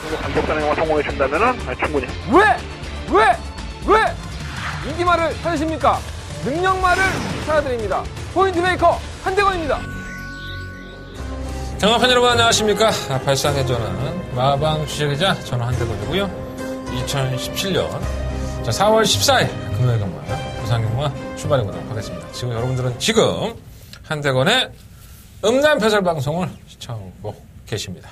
정도 강력한 행동을 성공해 준다면은 충분히. 왜 인기말을 찾으십니까? 능력말을 찾아드립니다. 포인트 메이커 한대건입니다. 경합fan 여러분 안녕하십니까? 발상의 마방 주식기자 저는 한대건이고요. 2017년 4월 14일 금요일 경마 부산경마 출발해보도록 하겠습니다. 지금 여러분들은 지금 한대건의 음란표절 방송을 시청하고 계십니다.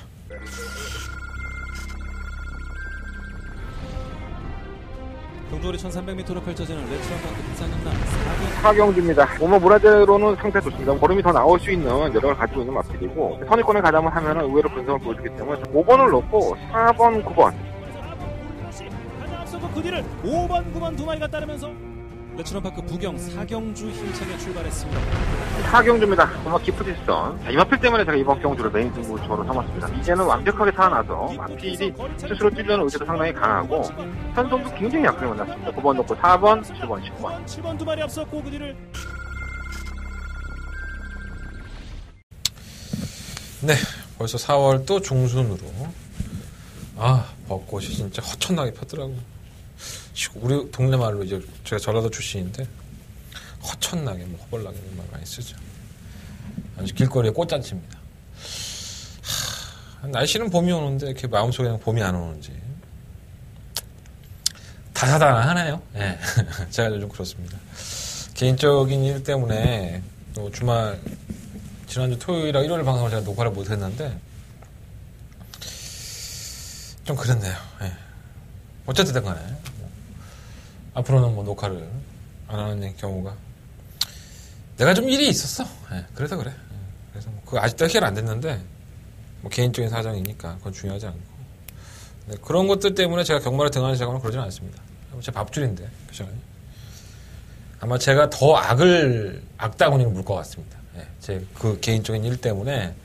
경주거리 1300m로 펼쳐지는 레츠런마크 부산경남 사경주입니다. 문화재로는 상태 좋습니다. 보름이 더 나올 수 있는 여력을 가지고 있는 마필이고 선입권을 가담을 하면 의외로 근성을 보여주기 때문에 5번을 넣고 4번, 9번 가장 앞서고 그 뒤를 5번, 9번 두 마리가 따르면서 레츠런파크 부경 사경주 힘차게 출발했습니다. 사경주입니다. 정말 깊은 뒷선. 이 마필 때문에 제가 이번 경주를 메인 승부처로 삼았습니다. 이제는 완벽하게 살아나서 마필이 스스로 뛰려는 의지도 상당히 강하고 편성도 굉장히 약하게 만났습니다. 9번 넣고 4번, 7번, 10번. 7번 두 마리 앞섰고 그 뒤를 네, 벌써 4월 또 중순으로 벚꽃이 진짜 허천나게 폈더라고. 우리 동네 말로 이제 제가 전라도 출신인데 허천나게 허벌나게 말 많이 쓰죠. 아주 길거리에 꽃잔치입니다. 날씨는 봄이 오는데 이렇게 마음속에 그냥 봄이 안 오는지 다사다난하네요. 네. 제가 좀 그렇습니다. 개인적인 일 때문에 또 주말 지난주 토요일이랑 일요일 방송을 제가 녹화를 못했는데 좀 그랬네요. 네. 어쨌든 간에 앞으로는 녹화를 안 하는 경우가 내가 좀 일이 있었어. 네, 그래서 그래. 그래서 그거 아직도 해결 안 됐는데 개인적인 사정이니까 그건 중요하지 않고 네, 그런 것들 때문에 제가 경마를 등하는 시작하면 그러진 않습니다. 제 밥줄인데 그죠? 아마 제가 더 악다구니를 물 것 같습니다. 네, 제 그 개인적인 일 때문에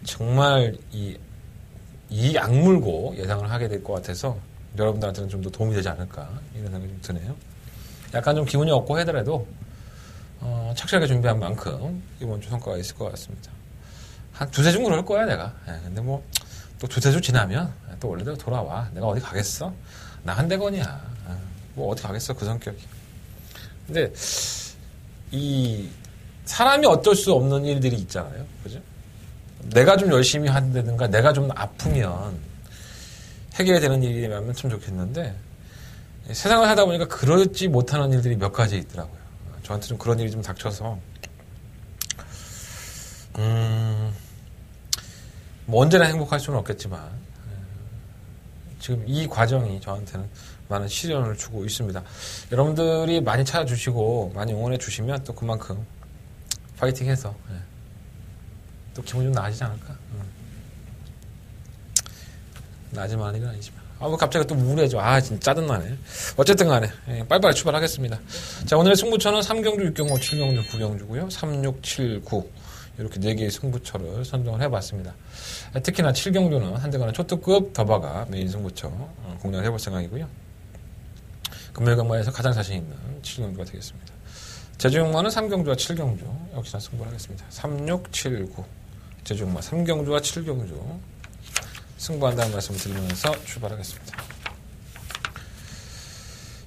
정말 이 악물고 예상을 하게 될 것 같아서 여러분들한테는 좀 더 도움이 되지 않을까 이런 생각이 좀 드네요. 약간 좀 기분이 없고 하더라도 착실하게 준비한 만큼 이번 주 성과가 있을 것 같습니다. 한 두세 주 그럴 거야 내가. 근데 또 두세 주 지나면 또 원래대로 돌아와. 내가 어디 가겠어? 나 한대건이야. 어디 가겠어 그 성격이. 근데 이 사람이 어쩔 수 없는 일들이 있잖아요. 그죠? 내가 좀 열심히 한다든가 내가 좀 아프면 해결이 되는 일이라면 참 좋겠는데 세상을 하다 보니까 그러지 못하는 일들이 몇 가지 있더라고요. 저한테 좀 그런 일이 좀 닥쳐서 언제나 행복할 수는 없겠지만 지금 이 과정이 저한테는 많은 시련을 주고 있습니다. 여러분들이 많이 찾아주시고 많이 응원해 주시면 또 그만큼 파이팅해서 또 기분이 좀 나아지지 않을까? 나아질만한 일은 아니지만. 갑자기 또 우울해져. 진짜 짜증나네. 어쨌든 간에, 빨리빨리 출발하겠습니다. 자, 오늘의 승부처는 3경주, 6경주, 7경주, 9경주고요. 3, 6, 7, 9. 이렇게 4개의 승부처를 선정을 해봤습니다. 특히나 7경주는 한대간의 초특급 더바가 메인 승부처 공략을 해볼 생각이고요. 금요일 경마에서 가장 자신 있는 7경주가 되겠습니다. 제주경마는 3경주와 7경주 역시나 승부를 하겠습니다. 3, 6, 7, 9. 제주경마 3경주와 7경주 승부한다는 말씀을 드리면서 출발하겠습니다.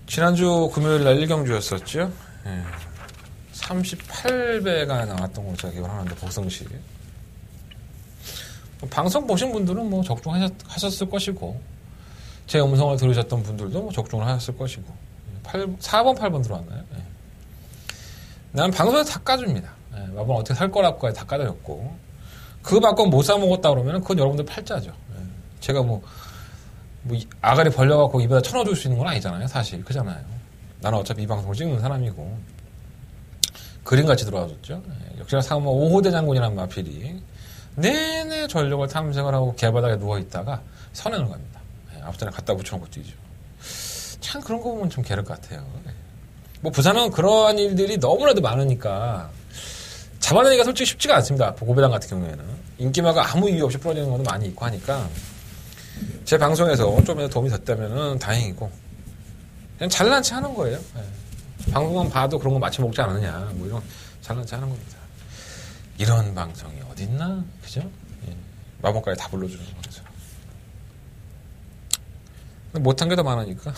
지난주 금요일 날 1경주였었죠. 38배가 나왔던 걸로 제가 기억하는데 복성시. 방송 보신 분들은 적중하셨을 것이고 제 음성을 들으셨던 분들도 적중을 하셨을 것이고 4번, 8번 들어왔나요? 나는 방송에서 다 까줍니다. 마번 어떻게 살 거라고까지 다 까드렸고 그 바꿔 못 사먹었다 그러면 그건 여러분들 팔자죠. 제가 아가리 벌려갖고 입에다 쳐넣어줄 수 있는 건 아니잖아요. 사실 그잖아요. 나는 어차피 이 방송을 찍는 사람이고 그림같이 들어와줬죠. 역시나 상무 5호대 장군이라는 마필이 내내 전력을 탐색을 하고 개바닥에 누워있다가 선행을 갑니다. 앞전에 갖다 붙여놓고 뛰죠. 참 그런 거 보면 좀 게으를 것 같아요. 부산은 그러한 일들이 너무나도 많으니까 잡아내기가 솔직히 쉽지가 않습니다. 고배당 같은 경우에는 인기마가 아무 이유 없이 부러지는 것도 많이 있고 하니까 제 방송에서 좀이라도 도움이 됐다면 다행이고 그냥 잘난 체 하는 거예요. 방송만 봐도 그런 거 마치 먹지 않느냐 이런 잘난 체 하는 겁니다. 이런 방송이 어딨나? 그죠? 마법까지 다 불러주는 거죠. 못한 게 더 많으니까.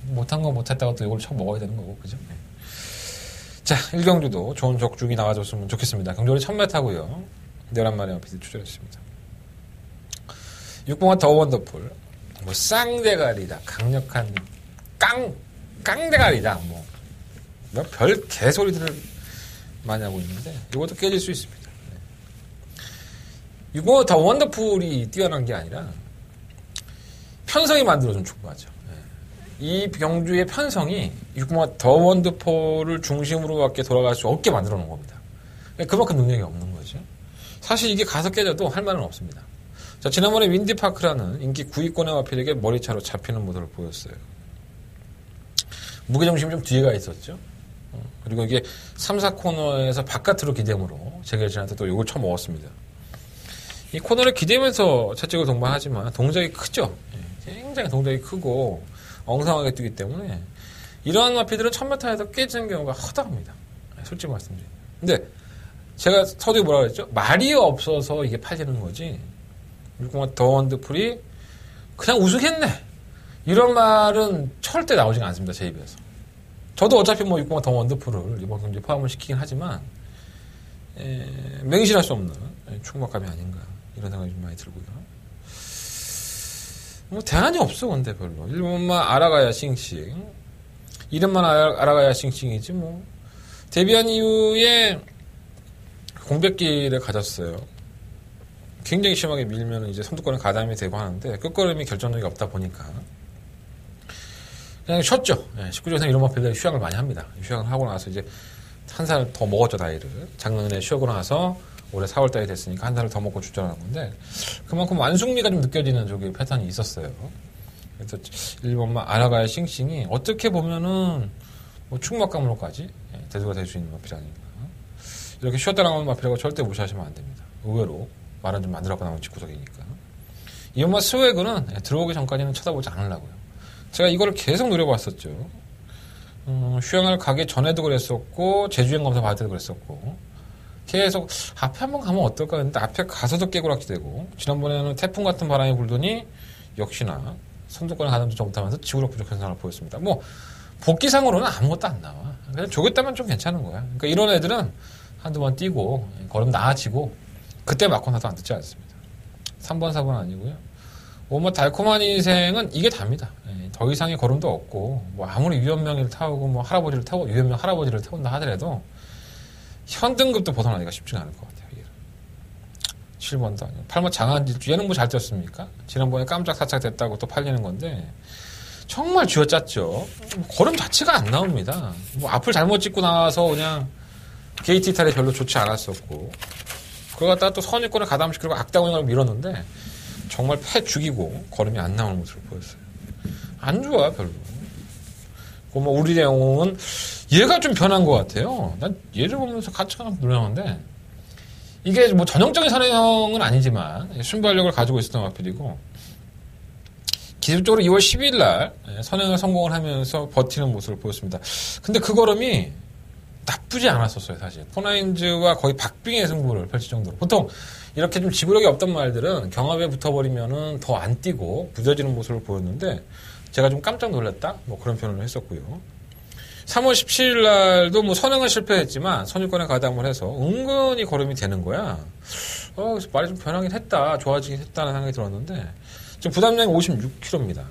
못한 거 못했다고 또 이걸 쳐 먹어야 되는 거고, 그죠? 자, 1경주도 좋은 적중이 나와줬으면 좋겠습니다. 경주는 1000m고요. 11마리의 마필이 출전했습니다. 6번은 더 원더풀. 뭐, 쌍대가리다. 강력한, 깡대가리다. 뭐, 별 개소리들을 많이 하고 있는데, 이것도 깨질 수 있습니다. 6번은 더 원더풀이 뛰어난 게 아니라, 편성이 만들어준 축구하죠. 이 경주의 편성이 6번은 더 원더풀을 중심으로밖에 돌아갈 수 없게 만들어 놓은 겁니다. 그만큼 능력이 없는 거죠. 사실 이게 가서 깨져도 할 말은 없습니다. 자, 지난번에 윈디파크라는 인기 9위권의 마필에게 머리차로 잡히는 모습을 보였어요. 무게중심이 좀 뒤에 가 있었죠. 그리고 이게 3, 4코너에서 바깥으로 기대므로 재결진한테 또 욕을 쳐먹었습니다. 이 코너를 기대면서 채찍을 동반하지만 동작이 크죠. 굉장히 동작이 크고 엉성하게 뛰기 때문에 이러한 마필들은 1000m에서 깨지는 경우가 허다합니다. 솔직히 말씀드립니다. 근데 제가 서두에 뭐라 그랬죠? 말이 없어서 이게 팔리는 거지. 6번은 더 원더풀이 그냥 우승했네. 이런 말은 절대 나오지가 않습니다. 제 입에서. 저도 어차피 뭐 6번은 더 원더풀을 이번 경기에 포함을 시키긴 하지만 맹신할 수 없는 충격감이 아닌가 이런 생각이 좀 많이 들고요. 뭐 대안이 없어 근데 별로. 1번만 알아가야 싱싱. 이름만 알아가야 싱싱이지 뭐. 데뷔한 이후에 공백기를 가졌어요. 굉장히 심하게 밀면 이제 선두권에 가담이 되고 하는데 끝걸음이 결정력이 없다 보니까 그냥 쉬었죠. 19조에서는 이런 마필들이 휴양을 많이 합니다. 휴양을 하고 나서 이제 한 살 더 먹었죠, 나이를. 작년에 쉬고 나서 올해 4월달이 됐으니까 한 살을 더 먹고 출전하는 건데 그만큼 완숙미가 좀 느껴지는 저기 패턴이 있었어요. 그래서 1번만 알아가야 싱싱이 어떻게 보면은 뭐 충막감으로까지 대두가 될 수 있는 마필이 아닌가. 이렇게 쉬었다 나오는 마필이라고 절대 무시하시면 안 됩니다. 의외로 말은 좀 만들었고 나오는 직구석이니까. 이번만 스웨그는 들어오기 전까지는 쳐다보지 않으려고요. 제가 이거를 계속 노려봤었죠. 휴양을 가기 전에도 그랬었고 제주행 검사 받을 때도 그랬었고 계속 앞에 한번 가면 어떨까 했는데 앞에 가서도 깨구락지되고 지난번에는 태풍 같은 바람이 불더니 역시나 선두권에 가담도 못하면서 지구력 부족한 상황을 보였습니다. 뭐 복귀상으로는 아무것도 안 나와. 그냥 조겼다면 좀 괜찮은 거야. 그러니까 이런 애들은 한두 번 뛰고 걸음 나아지고 그때 맞고 나도 안 듣지 않습니다. 3번, 4번 아니고요. 뭐 달콤한 인생은 이게 답니다. 더 이상의 걸음도 없고 뭐 아무리 유연명을 타고 뭐 할아버지를 타고 유연명 할아버지를 태운다 하더라도 현등급도 벗어나기가 쉽지가 않을 것 같아요. 7번도 아니고 8번 장한질주 얘는 뭐 잘 뛰었습니까? 지난번에 깜짝 사착 됐다고 또 팔리는 건데 정말 쥐어짰죠. 걸음 자체가 안 나옵니다. 뭐 앞을 잘못 찍고 나와서 그냥 게이트 이탈이 별로 좋지 않았었고 그걸 갖다가 또 선입권을 가담시키고 악다운을 밀었는데 정말 패 죽이고 걸음이 안 나오는 모습을 보였어요. 안 좋아 별로. 뭐 우리 영웅은 얘가 좀 변한 것 같아요. 난 얘를 보면서 같이 놀랐는데 이게 뭐 전형적인 선행형은 아니지만 순발력을 가지고 있었던 마필이고 기술적으로 2월 10일 날 선행을 성공을 하면서 버티는 모습을 보였습니다. 근데 그 걸음이 나쁘지 않았었어요, 사실. 포나인즈와 거의 박빙의 승부를 펼칠 정도로. 보통 이렇게 좀 지구력이 없던 말들은 경합에 붙어버리면은 더 안 뛰고 부져지는 모습을 보였는데 제가 좀 깜짝 놀랐다? 뭐 그런 표현을 했었고요. 3월 17일 날도 뭐 선행은 실패했지만 선유권에 가담을 해서 은근히 걸음이 되는 거야. 그래서 말이 좀 변하긴 했다, 좋아지긴 했다는 생각이 들었는데 지금 부담량이 56kg입니다.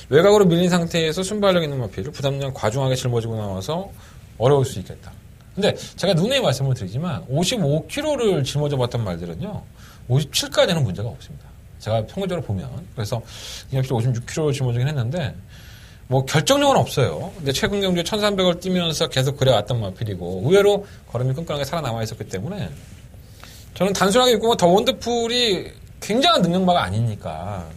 외곽으로 밀린 상태에서 순발력 있는 마필을 부담량 과중하게 짊어지고 나와서 어려울 수 있겠다. 근데 제가 누누이 말씀을 드리지만 55kg를 짊어져 봤던 말들은요 57까지는 문제가 없습니다. 제가 평균적으로 보면 그래서 역시 56kg를 짊어지긴 했는데 뭐 결정력은 없어요. 근데 최근 경주에 1300을 뛰면서 계속 그래왔던 마필이고 의외로 걸음이 끈끈하게 살아남아 있었기 때문에 저는 단순하게 읽고 더 원더풀이 굉장한 능력마가 아니니까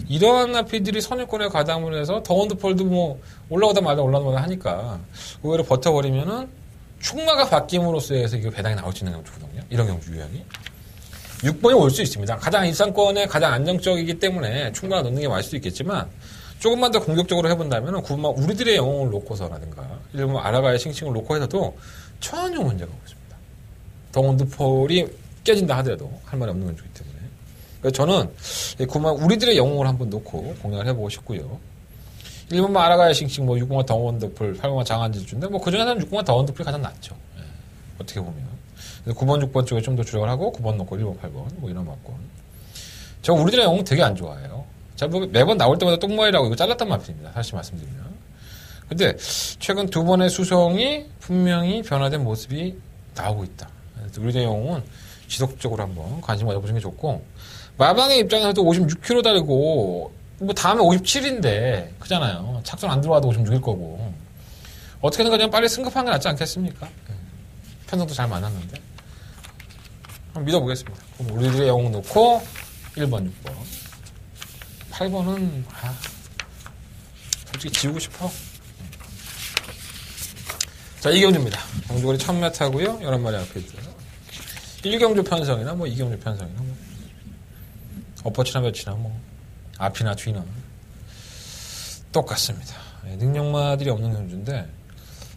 이러한 마필들이 선유권에 가담을 해서 더 원더풀도 뭐 올라오다 말다 하니까 의외로 버텨버리면은 충마가 바뀜으로써 해서 이게 배당이 나올 수 있는 경우거든요. 이런 경주 유형이. 6번이 올 수 있습니다. 가장 일상권에 가장 안정적이기 때문에 충마가 넣는 게 맞을 수 있겠지만 조금만 더 공격적으로 해본다면 9번 우리들의 영웅을 놓고서라든가 1번 아라가의 싱싱을 놓고 해서도 전혀 문제가 없습니다. 더 원더풀이 깨진다 하더라도 할 말이 없는 경주이기 때문에 그래서 저는 우리들의 영웅을 한번 놓고 공략을 해보고 싶고요. 1번만 아라가야 싱싱, 6번만 더 원더풀, 8번만 장한지주인데, 그 중에서는 6번만 더 원더풀이 가장 낫죠. 예, 어떻게 보면. 9번, 6번 쪽에 좀 더 주력을 하고, 9번 넣고 1번, 8번, 이런 맞고. 저 우리들의 영웅 되게 안 좋아해요. 제가 매번 나올 때마다 똥머리라고 이거 잘랐단 말입니다. 사실 말씀드리면. 근데 최근 2번의 수성이 분명히 변화된 모습이 나오고 있다. 우리들의 영웅은 지속적으로 한번 관심 가져보시는 게 좋고, 마방의 입장에서도 56kg 달고, 다음에 57인데, 그잖아요. 착선 안 들어와도 56일 거고. 어떻게든 그냥 빨리 승급하는 게 낫지 않겠습니까? 편성도 잘 맞았는데. 한번 믿어보겠습니다. 그럼 우리들의 영웅 놓고, 1번, 6번. 8번은, 솔직히 지우고 싶어. 자, 이경주입니다. 경주거리 1000m고요. 11마리 앞에 있어요. 1경주 편성이나, 2경주 편성이나, 엎어치나 몇치나, 앞이나 뒤나. 똑같습니다. 능력마들이 없는 경주인데,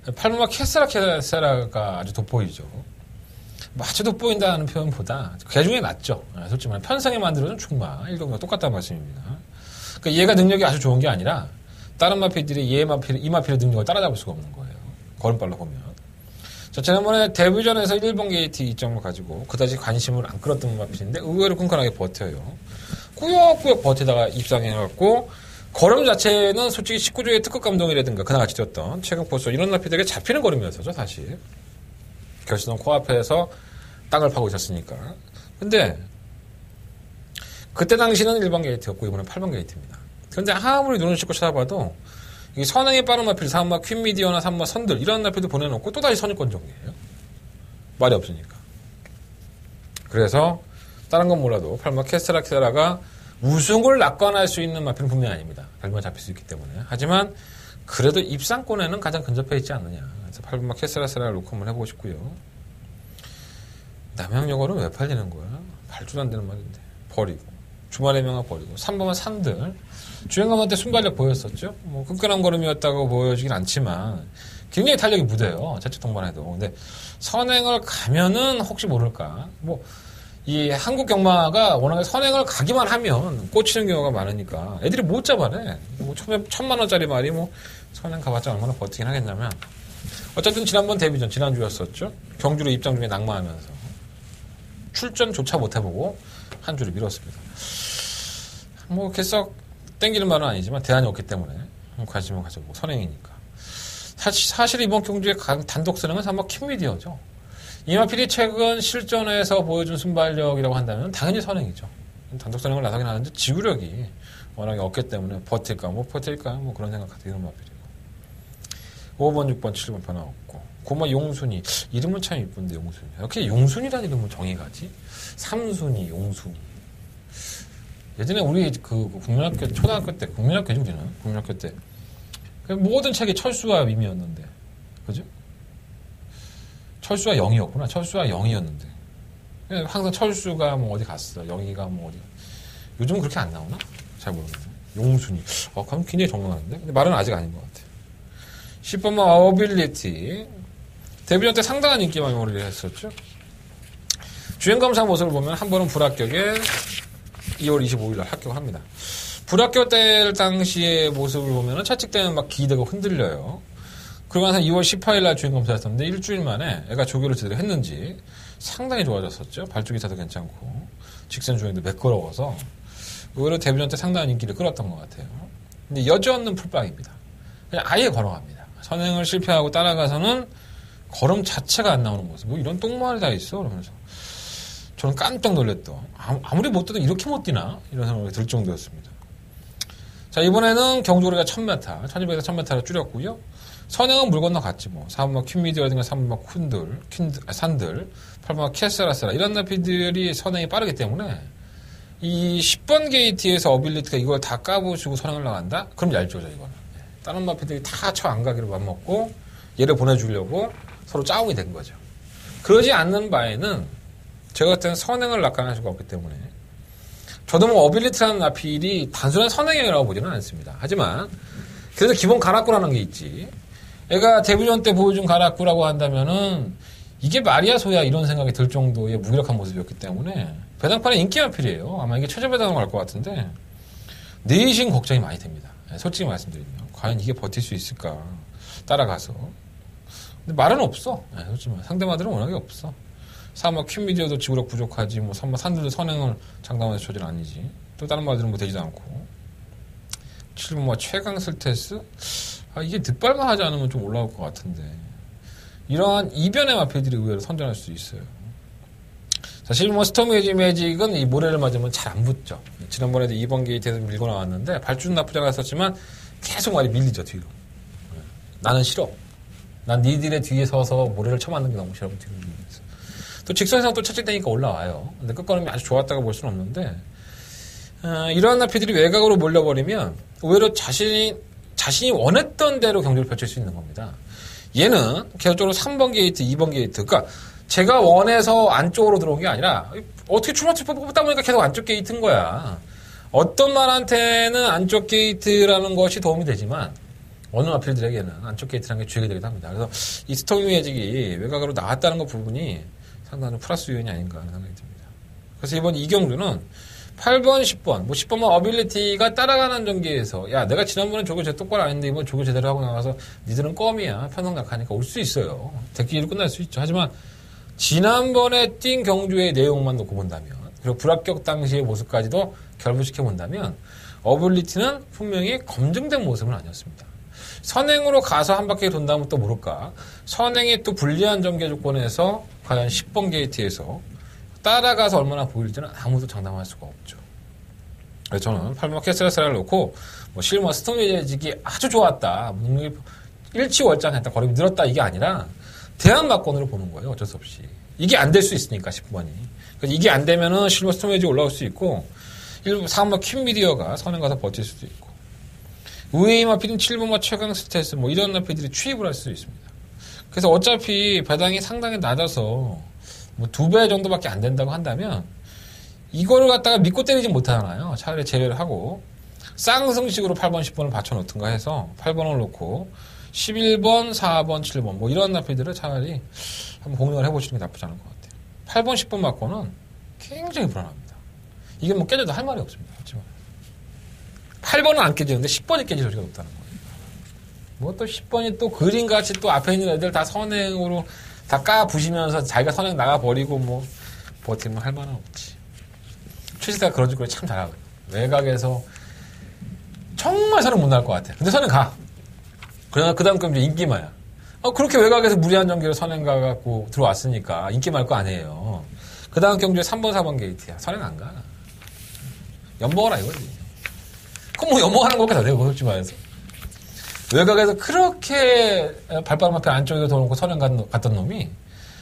8번마 캐세라가 아주 돋보이죠. 아주 돋보인다는 표현보다, 그 중에 낫죠. 솔직히 말하면 편성에 만들어준 충마. 1경주가 똑같다는 말씀입니다. 그러니까 얘가 능력이 아주 좋은 게 아니라, 다른 마필들이 이 마필의 능력을 따라잡을 수가 없는 거예요. 걸음발로 보면. 자, 지난번에 데뷔전에서 1번 게이트 2점을 가지고 그다지 관심을 안 끌었던 마필인데 의외로 끈끈하게 버텨요. 꾸역꾸역 버티다가 입상해갖고 걸음 자체는 솔직히 19조의 특급 감동이라든가 그나같이 뛰었던 최근 포스 이런 마필들에게 잡히는 걸음이었죠, 사실. 결승선 코앞에서 땅을 파고 있었으니까. 근데 그때 당시는 1번 게이트였고 이번엔 8번 게이트입니다. 그런데 아무리 눈을 씻고 찾아봐도 이 선행이 빠른 마필 3마 퀸미디어나 3마 선들 이런 마필도 보내놓고 또다시 선입권 정리예요. 말이 없으니까. 그래서 다른 건 몰라도 8마 캐스라가 우승을 낙관할 수 있는 마필은 분명히 아닙니다. 발만 잡힐 수 있기 때문에. 하지만 그래도 입상권에는 가장 근접해 있지 않느냐. 그래서 8마 캐스라를 놓고 한번 해보고 싶고요. 남양여고는 왜 팔리는 거야? 발주도 안 되는 말인데. 버리고. 주말의 명화 버리고. 3번만 산들. 주행감한테 순발력 보였었죠. 끈끈한 걸음이었다고 보여지긴 않지만 굉장히 탄력이 무대요. 자체 통반해도. 근데 선행을 가면은 혹시 모를까. 이 한국 경마가 워낙에 선행을 가기만 하면 꽂히는 경우가 많으니까 애들이 못 잡아내. 1000만원짜리 말이 선행 가봤자 얼마나 버티긴 하겠냐면. 어쨌든 지난번 데뷔전, 지난주였었죠. 경주로 입장 중에 낙마하면서 출전조차 못 해보고 한 주를 미뤘습니다. 개썩 땡기는 말은 아니지만 대안이 없기 때문에 관심을 가져보고 선행이니까. 사실 이번 경주의 단독 선행은 아마 킹미디어죠. 이마필이 최근 실전에서 보여준 순발력이라고 한다면 당연히 선행이죠. 단독 선행을 나서긴 하는데 지구력이 워낙에 없기 때문에 버틸까 그런 생각 드는 마필이고. 5번, 6번, 7번 변화 없고. 고마 용순이. 이름은 참 이쁜데 용순이. 이렇게 용순이라는 이름은 정의 가지? 삼순이, 용순이. 예전에 우리 국민학교, 초등학교 때, 국민학교죠, 우리는. 국민학교 때. 모든 책이 철수와 미미였는데. 그죠? 철수와 영이었구나. 철수와 영이었는데. 항상 철수가 어디 갔어. 영이가 어디. 요즘은 그렇게 안 나오나? 잘 모르겠네. 용순이. 그럼 굉장히 정망하는데? 근데 말은 아직 아닌 것 같아. 10번만 어빌리티. 데뷔전 때 상당한 인기 마무리를 했었죠. 주행검사 모습을 보면 한 번은 불합격에 2월 25일 날 합격합니다. 불합격 때 당시의 모습을 보면 채찍 때는 기대고 흔들려요. 그러고 나서 2월 18일 날 주행검사였었는데 일주일 만에 애가 조교를 제대로 했는지 상당히 좋아졌었죠. 발주기사도 괜찮고 직선 주행도 매끄러워서 의외로 데뷔전 때 상당한 인기를 끌었던 것 같아요. 근데 여지없는 풀빵입니다. 그냥 아예 걸어갑니다. 선행을 실패하고 따라가서는 걸음 자체가 안 나오는 모습. 이런 똥말이 다 있어. 그러면서 저는 깜짝 놀랐던. 아무리 못 뛰도 이렇게 못 뛰나? 이런 생각이 들 정도였습니다. 자, 이번에는 경주거리가 1000m, 1200에서 1000m로 줄였고요. 선행은 물 건너갔지 4번마 퀸미디어라든가 3번마 산들, 8번마 캐스라스라 이런 나피들이 선행이 빠르기 때문에 이 10번 게이트에서 어빌리티가 이걸 다 까부시고 선행을 나간다? 그럼 얄죠죠, 이거는. 다른 마피들이 다 쳐 안 가기로 맘먹고 얘를 보내주려고 서로 짜오게 된 거죠. 그러지 않는 바에는 제가 그때는 선행을 낙관할 수가 없기 때문에 저도 어빌리티라는 마필이 단순한 선행이라고 보지는 않습니다. 하지만 그래도 기본 가락구라는 게 있지. 얘가 데뷔전 때 보여준 가락구라고 한다면은 이게 말이야 소야 이런 생각이 들 정도의 무기력한 모습이었기 때문에 배당판의 인기 마필이에요. 아마 이게 최저 배당으로 갈 것 같은데 내심 걱정이 많이 됩니다. 솔직히 말씀드리면 과연 이게 버틸 수 있을까 따라가서. 근데 말은 없어. 솔직히 상대마들은 워낙에 없어. 사마 퀸미디어도 지구력 부족하지 뭐 산들도 선행을 장담하는 처지는 아니지. 또 다른 말들은 뭐 되지도 않고. 7번 뭐 최강 슬테스? 이게 득발만 하지 않으면 좀 올라올 것 같은데. 이러한 이변의 마필들이 의외로 선전할 수 있어요. 사실 뭐 스톰 매직은 이 모래를 맞으면 잘 안 붙죠. 지난번에도 2번 게이트에서 밀고 나왔는데 발주는 나쁘지 않았었지만 계속 말이 밀리죠 뒤로. 나는 싫어. 난 니들의 뒤에 서서 모래를 쳐맞는 게 너무 싫어. 뒤로 밀리면서. 또 직선에서 또 채찍대니까 올라와요. 근데 끝걸음이 아주 좋았다고 볼 수는 없는데 이러한 나피들이 외곽으로 몰려버리면 오히려 자신이 원했던 대로 경기를 펼칠 수 있는 겁니다. 얘는 계속적으로 3번 게이트, 2번 게이트. 그러니까 제가 원해서 안쪽으로 들어온 게 아니라 어떻게 출마투 뽑다 보니까 계속 안쪽 게이트인 거야. 어떤 말한테는 안쪽 게이트라는 것이 도움이 되지만 어느 마필들에게는 안쪽 게이트라는 게 쥐게 되기도 합니다. 그래서 이 스톰 매직이 외곽으로 나왔다는 것 부분이 상당히 플러스 요인이 아닌가 하는 생각이 듭니다. 그래서 이번 이경주는 8번, 10번, 뭐 10번만 어빌리티가 따라가는 전개에서 야 내가 지난번에 조교 제 똑바로 안 했는데 이번 조교 제대로 하고 나가서 니들은 껌이야 편성 약하니까 올 수 있어요. 대기로 끝날 수 있죠. 하지만 지난번에 뛴 경주의 내용만 놓고 본다면 그리고 불합격 당시의 모습까지도 결부시켜 본다면 어빌리티는 분명히 검증된 모습은 아니었습니다. 선행으로 가서 한 바퀴 돈다면 또 모를까 선행이 또 불리한 전개 조건에서 과연 10번 게이트에서 따라가서 얼마나 보일지는 아무도 장담할 수가 없죠. 그래서 저는 8번 캐스레스라를 놓고 뭐 실버 스톰 매직이 아주 좋았다. 일치월장했다. 걸음이 늘었다. 이게 아니라 대안 막권으로 보는 거예요. 어쩔 수 없이. 이게 안 될 수 있으니까 10번이. 그래서 이게 안 되면은 실버 스톰 매직이 올라올 수 있고 4번 퀸미디어가 선행 가서 버틸 수도 있고 우에이 마필은 7번과 최강 스테이스 뭐 이런 마필들이 취입을 할 수도 있습니다. 그래서 어차피 배당이 상당히 낮아서 뭐 2배 정도밖에 안 된다고 한다면 이거를 갖다가 믿고 때리지 못하잖아요. 차라리 제외를 하고 쌍승식으로 8번, 10번을 받쳐놓든가 해서 8번을 놓고 11번, 4번, 7번 뭐 이런 나필들을 차라리 한번 공략을 해보시는 게 나쁘지 않을 것 같아요. 8번, 10번 맞고는 굉장히 불안합니다. 이게 뭐 깨져도 할 말이 없습니다. 그렇지만 8번은 안 깨지는데 10번이 깨질 소리가 높다는 거예요. 뭐 또 10번이 또 그림같이 또 앞에 있는 애들 다 선행으로 다 까부시면서 자기가 선행 나가버리고 뭐 버티면 할 말은 없지. 최시대가 그런 짓을 참 잘하거든요. 외곽에서 정말 선행 못 나갈 것 같아. 근데 선행 가. 그러나 그 다음 건 이제 인기마야. 그렇게 외곽에서 무리한 전개로 선행 가갖고 들어왔으니까 인기말 거 아니에요. 그 다음 경주에 3번, 4번 게이트야. 선행 안 가. 연봉하라 이거지. 그럼 뭐 연봉하는 것보다 내가 솔직히 말해서. 외곽에서 그렇게 발바닥 앞에 안쪽에 더 놓고 선행 갔던 놈이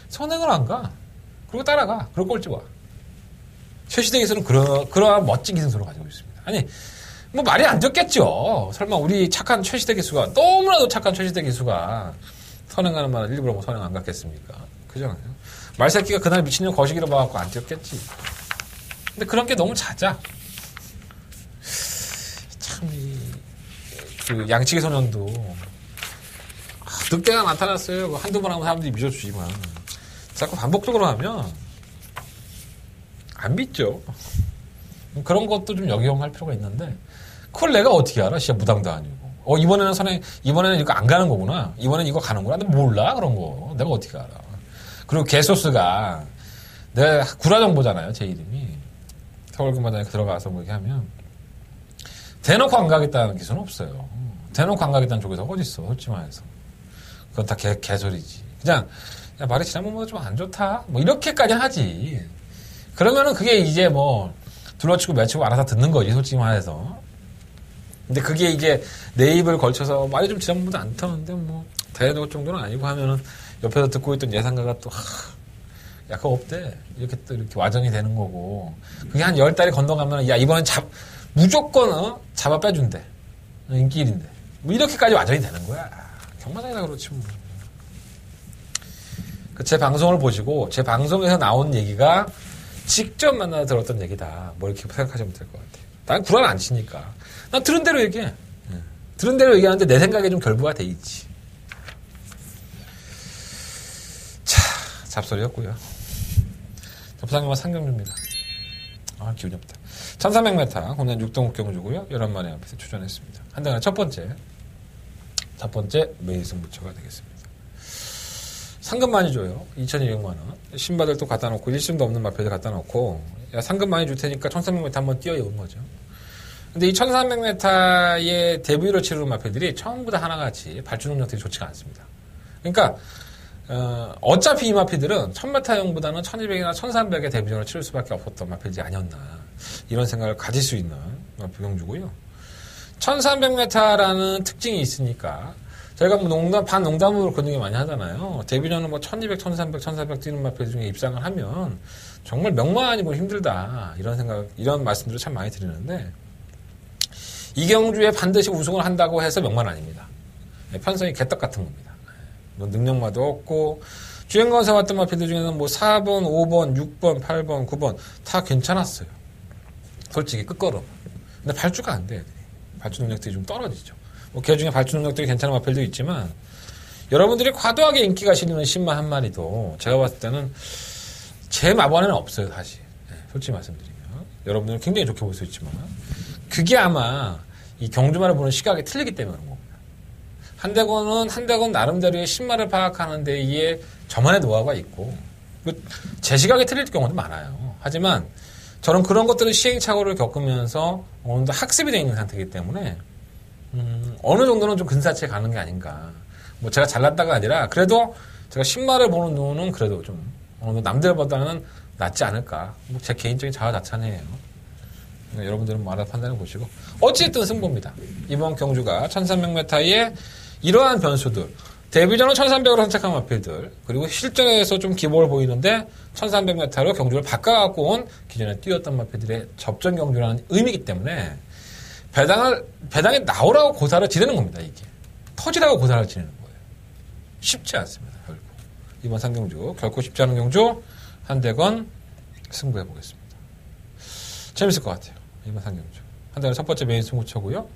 선행을 안 가. 그리고 따라가. 그리고 꼴찌 와. 최시대에서는 그러한 멋진 기승수를 가지고 있습니다. 아니, 뭐 말이 안 됐겠죠. 설마 우리 착한 최시대 기수가, 너무나도 착한 최시대 기수가 선행하는 말을 일부러 뭐 선행 안 갔겠습니까? 그잖아요. 말새끼가 그날 미친년 거시기로 봐갖고 안 뛰었겠지. 근데 그런 게 너무 잦아. 참, 그 양치기 소년도 늑대가 나타났어요. 한두 번 하면 사람들이 믿어주지만 자꾸 반복적으로 하면 안 믿죠. 그런 것도 좀 역이용할 필요가 있는데 그걸 내가 어떻게 알아? 진짜 무당도 아니고. 이번에는 이번에는 이거 안 가는 거구나. 이번에는 이거 가는구나. 근데 몰라 그런 거. 내가 어떻게 알아? 그리고 개소스가 내가 구라정보잖아요. 제 이름이 서울금마당에 들어가서 뭐 이렇게 하면 대놓고 안 가겠다는 기술은 없어요. 대놓고 안 가겠다는 조교사가 어딨어, 솔직히 말해서. 그건 다 개소리지. 그냥, 야, 말이 지난번보다 좀 안 좋다? 뭐, 이렇게까지 하지. 그러면은 그게 이제 뭐, 둘러치고 매치고 알아서 듣는 거지, 솔직히 말해서. 근데 그게 이제 내 입을 걸쳐서 말이 좀 지난번보다 안 터는데 뭐, 대놓을 정도는 아니고 하면은 옆에서 듣고 있던 예상가가 또, 야, 그거 없대. 이렇게 또 이렇게 와전이 되는 거고. 그게 한 10달이 건너가면, 야, 이번엔 무조건, 잡아 빼준대. 인기 1인데. 뭐, 이렇게까지 와전이 되는 거야. 경마장이라 그렇지, 뭐. 제 방송을 보시고, 제 방송에서 나온 얘기가 직접 만나서 들었던 얘기다. 뭐, 이렇게 생각하시면 될 것 같아요. 난 구란 안 치니까. 난 들은 대로 얘기해. 들은 대로 얘기하는데 내 생각에 좀 결부가 돼 있지. 잡소리였고요. 부상경마 상경주입니다. 아, 기운이 없다. 1300m, 국내 6등급 경주고요. 11마리 앞에서 출전했습니다. 한동안 첫 번째 메인 승부처가 되겠습니다. 상금 많이 줘요. 2200만원. 신바들 또 갖다 놓고, 1승도 없는 마표들 갖다 놓고, 야, 상금 많이 줄 테니까 1300m 한번 뛰어온 거죠. 근데 이 1300m의 데뷔로 치르는 마표들이 전부 다 하나같이 발주 능력들이 좋지가 않습니다. 그러니까, 어차피 이 마피들은 1000m형보다는 1200이나 1300의 데뷔전을 치를 수밖에 없었던 마피들이 아니었나. 이런 생각을 가질 수 있는 마피 경주고요. 1300m라는 특징이 있으니까, 저희가 뭐 반농담으로 그런 얘기 많이 하잖아요. 데뷔전은 뭐 1200, 1300, 1400 뛰는 마피 중에 입상을 하면 정말 명만 아니고 힘들다. 이런 말씀들을 참 많이 드리는데, 이 경주에 반드시 우승을 한다고 해서 명만 아닙니다. 편성이 개떡 같은 겁니다. 뭐 능력마도 없고, 주행건사 왔던 마피들 중에는 뭐 4번, 5번, 6번, 8번, 9번 다 괜찮았어요. 솔직히 끝걸음. 근데 발주가 안 돼, 애들이. 발주 능력들이 좀 떨어지죠. 뭐 걔 중에 발주 능력들이 괜찮은 마필도 있지만, 여러분들이 과도하게 인기가 실리는 10만 한 마리도 제가 봤을 때는 제 마번에는 없어요, 사실. 네, 솔직히 말씀드리면. 여러분들은 굉장히 좋게 볼 수 있지만, 그게 아마 이 경주마를 보는 시각이 틀리기 때문에 그런 겁니다. 한대건 나름대로의 신마를 파악하는 데에 저만의 노하우가 있고, 제 시각이 틀릴 경우도 많아요. 하지만 저는 그런 것들을 시행착오를 겪으면서 어느 정도 학습이 되어 있는 상태이기 때문에 어느 정도는 좀 근사치에 가는 게 아닌가. 뭐 제가 잘났다가 아니라 그래도 제가 신마를 보는 눈은 그래도 좀 어느 정도 남들보다는 낫지 않을까. 뭐 제 개인적인 자화자찬이에요. 그러니까 여러분들은 뭐 알아서 판단해 보시고. 어찌됐든 승부입니다. 이번 경주가 1300m의 이러한 변수들, 데뷔전은 1300으로 선택한 마필들, 그리고 실전에서 좀 기복을 보이는데 1300m로 경주를 바꿔갖고 온 기존에 뛰었던 마필들의 접전 경주라는 의미이기 때문에 배당에 나오라고 고사를 지르는 겁니다, 이게. 터지라고 고사를 지르는 거예요. 쉽지 않습니다, 결코. 이번 상경주, 결코 쉽지 않은 경주, 한대건 승부해보겠습니다. 재밌을 것 같아요, 이번 상경주. 한대건 첫 번째 메인 승부처고요.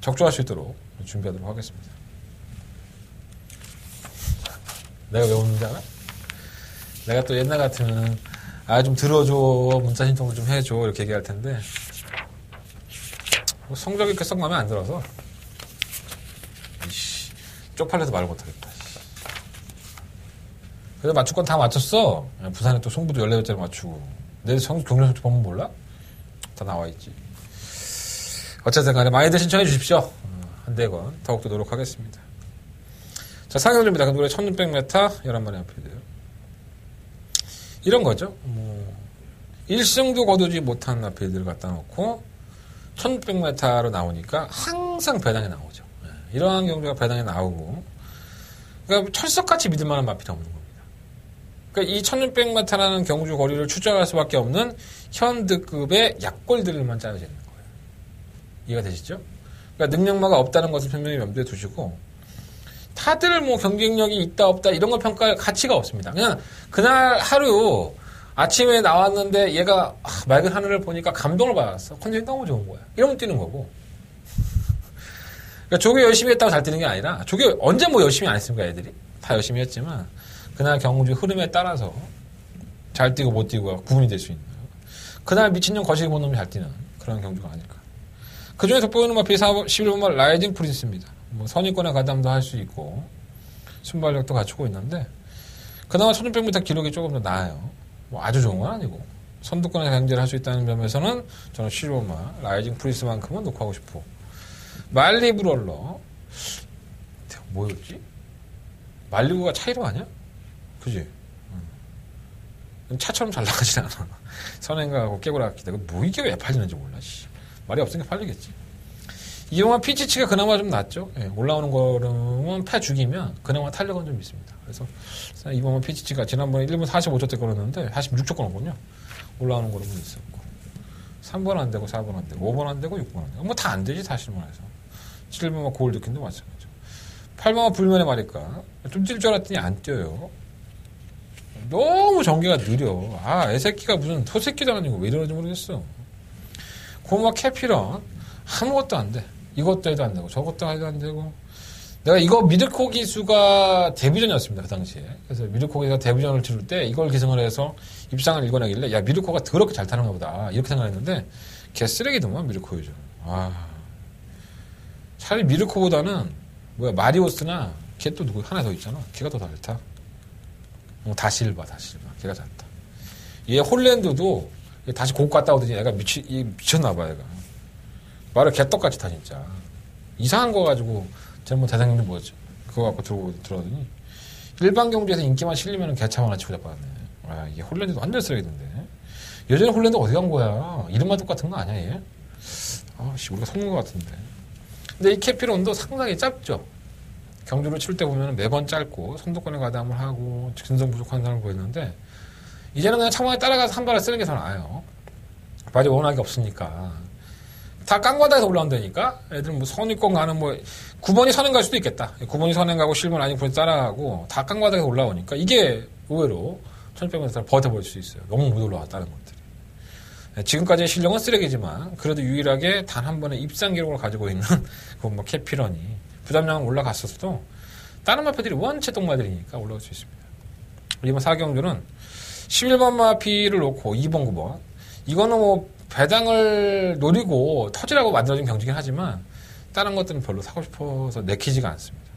적중할 수 있도록 준비하도록 하겠습니다. 내가 왜 웃는지 알아? 내가 또 옛날 같으면 좀 들어줘, 문자 신청도 좀 해줘 이렇게 얘기할 텐데 뭐 성적이 이렇게 썩 마음에 안 들어서 쪽팔려서 말을 못하겠다. 그래서 맞출 건 다 맞췄어. 부산에 또 송부도 14번째를 맞추고 내일 경력서 보면 몰라? 다 나와있지. 어쨌든 간에 많이들 신청해 주십시오. 한대건 더욱더 노력하겠습니다. 자, 상경주입니다. 그 노래 1600m 11마리 앞이돼요. 이런 거죠. 뭐 1승도 거두지 못한 앞에들 갖다 놓고 1600m로 나오니까 항상 배당에 나오죠. 이러한 경주가 배당에 나오고, 그러니까 철석같이 믿을 만한 마필이 없는 겁니다. 그러니까 이 1600m라는 경주 거리를 추적할 수밖에 없는 현드급의 약골들만 짜여지는 거예요. 이해가 되시죠? 그러니까 능력마가 없다는 것을 분명히 염두에 두시고, 다들 뭐 경쟁력이 있다 없다 이런 걸 평가할 가치가 없습니다. 그냥 그날 하루 아침에 나왔는데 얘가 맑은 하늘을 보니까 감동을 받았어. 컨디션이 너무 좋은 거야. 이러면 뛰는 거고. 그러니까 조교 열심히 했다고 잘 뛰는 게 아니라, 조교 언제 뭐 열심히 안 했습니까, 애들이? 다 열심히 했지만 그날 경주 흐름에 따라서 잘 뛰고 못 뛰고가 구분이 될 수 있는, 그날 미친년 거시기 본 놈이 잘 뛰는 그런 경주가 아닐까. 그 중에 돋보이는 마피 11번말 라이징 프린스입니다. 뭐 선입권에 가담도 할 수 있고 순발력도 갖추고 있는데, 그나마 1600m 기록이 조금 더 나아요. 뭐 아주 좋은 건 아니고 선두권에 경쟁을 할 수 있다는 점에서는 저는 11번말 라이징 프린스만큼은 놓고 하고 싶고, 말리브롤러 뭐였지? 말리브가 차이로 아니야? 그지? 차처럼 잘 나가지 않아. 선행가하고 깨고락기다. 뭐 이게 왜 팔리는지 몰라. 말이 없으니까 팔리겠지. 이용한 피치치가 그나마 좀 낫죠. 예, 올라오는 거는 패 죽이면 그나마 탄력은 좀 있습니다. 그래서 이번 피치치가 지난번에 1분 45초 때 걸었는데 46초 걸었군요. 올라오는 거는 있었고, 3번 안 되고 4번 안 되고 5번 안 되고 6번 안 되고 뭐 다 안 되지 사실만 해서. 7번만 고울드킨도 마찬가지죠. 8번만 불면의 말일까 좀 뛸 줄 알았더니 안 뛰어요. 너무 전개가 느려. 애새끼가 무슨 토새끼도 아니고 왜 이러는지 모르겠어. 고마 캐피런 아무것도 안 돼. 이것도 해도 안 되고 저것도 해도 안 되고 내가 이거 미르코 기수가 데뷔전이었습니다. 그 당시에. 그래서 미르코가 데뷔전을 치를 때 이걸 기승을 해서 입상을 읽어내길래 야 미르코가 더럽게 잘 타는가 보다 이렇게 생각했는데 걔 쓰레기더만 미르코 요즘. 차라리 미르코보다는 마리오스나 걔 또 누구 하나 더 있잖아. 걔가 더 잘 타. 다실바 걔가 잘 타. 얘 홀랜드도 다시 고급 갔다 오더니 얘가 미쳤나봐 얘가. 말을 개떡같이 타 진짜. 이상한 거 가지고 제가 대상경주 뭐였죠? 그거 갖고 들어오더니 일반 경주에서 인기만 실리면 개참 하나 치고 잡았네. 이게 홀랜드도 완전 쓰레기던데. 예전에 홀랜드 어디 간 거야? 이름만 똑같은 거 아니야 얘? 우리가 속는 거 같은데. 근데 이 캐피론도 상당히 짧죠. 경주를 칠 때 보면 매번 짧고 선두권에 가담을 하고 근성 부족한 사람을 보였는데 이제는 그냥 창문에 따라가서 한 발을 쓰는 게 더 나아요. 바지 워낙에 없으니까. 다 깡바닥에서 올라온다니까? 애들은 선입권 가는 9번이 선행 갈 수도 있겠다. 9번이 선행 가고 실문 아닌 9번이 따라가고 다 깡바닥에서 올라오니까 이게 의외로 1600m 버텨볼 수 있어요. 너무 못 올라와, 다른 것들이. 지금까지의 실력은 쓰레기지만 그래도 유일하게 단 한 번의 입상 기록을 가지고 있는 캐피런이 부담량은 올라갔었어도 다른 마피들이 원체 똥마들이니까 올라갈 수 있습니다. 이번 4경주는 11번 마피를 놓고 2번, 9번. 이거는 배당을 노리고 터지라고 만들어진 경주긴 하지만 다른 것들은 별로 사고 싶어서 내키지가 않습니다.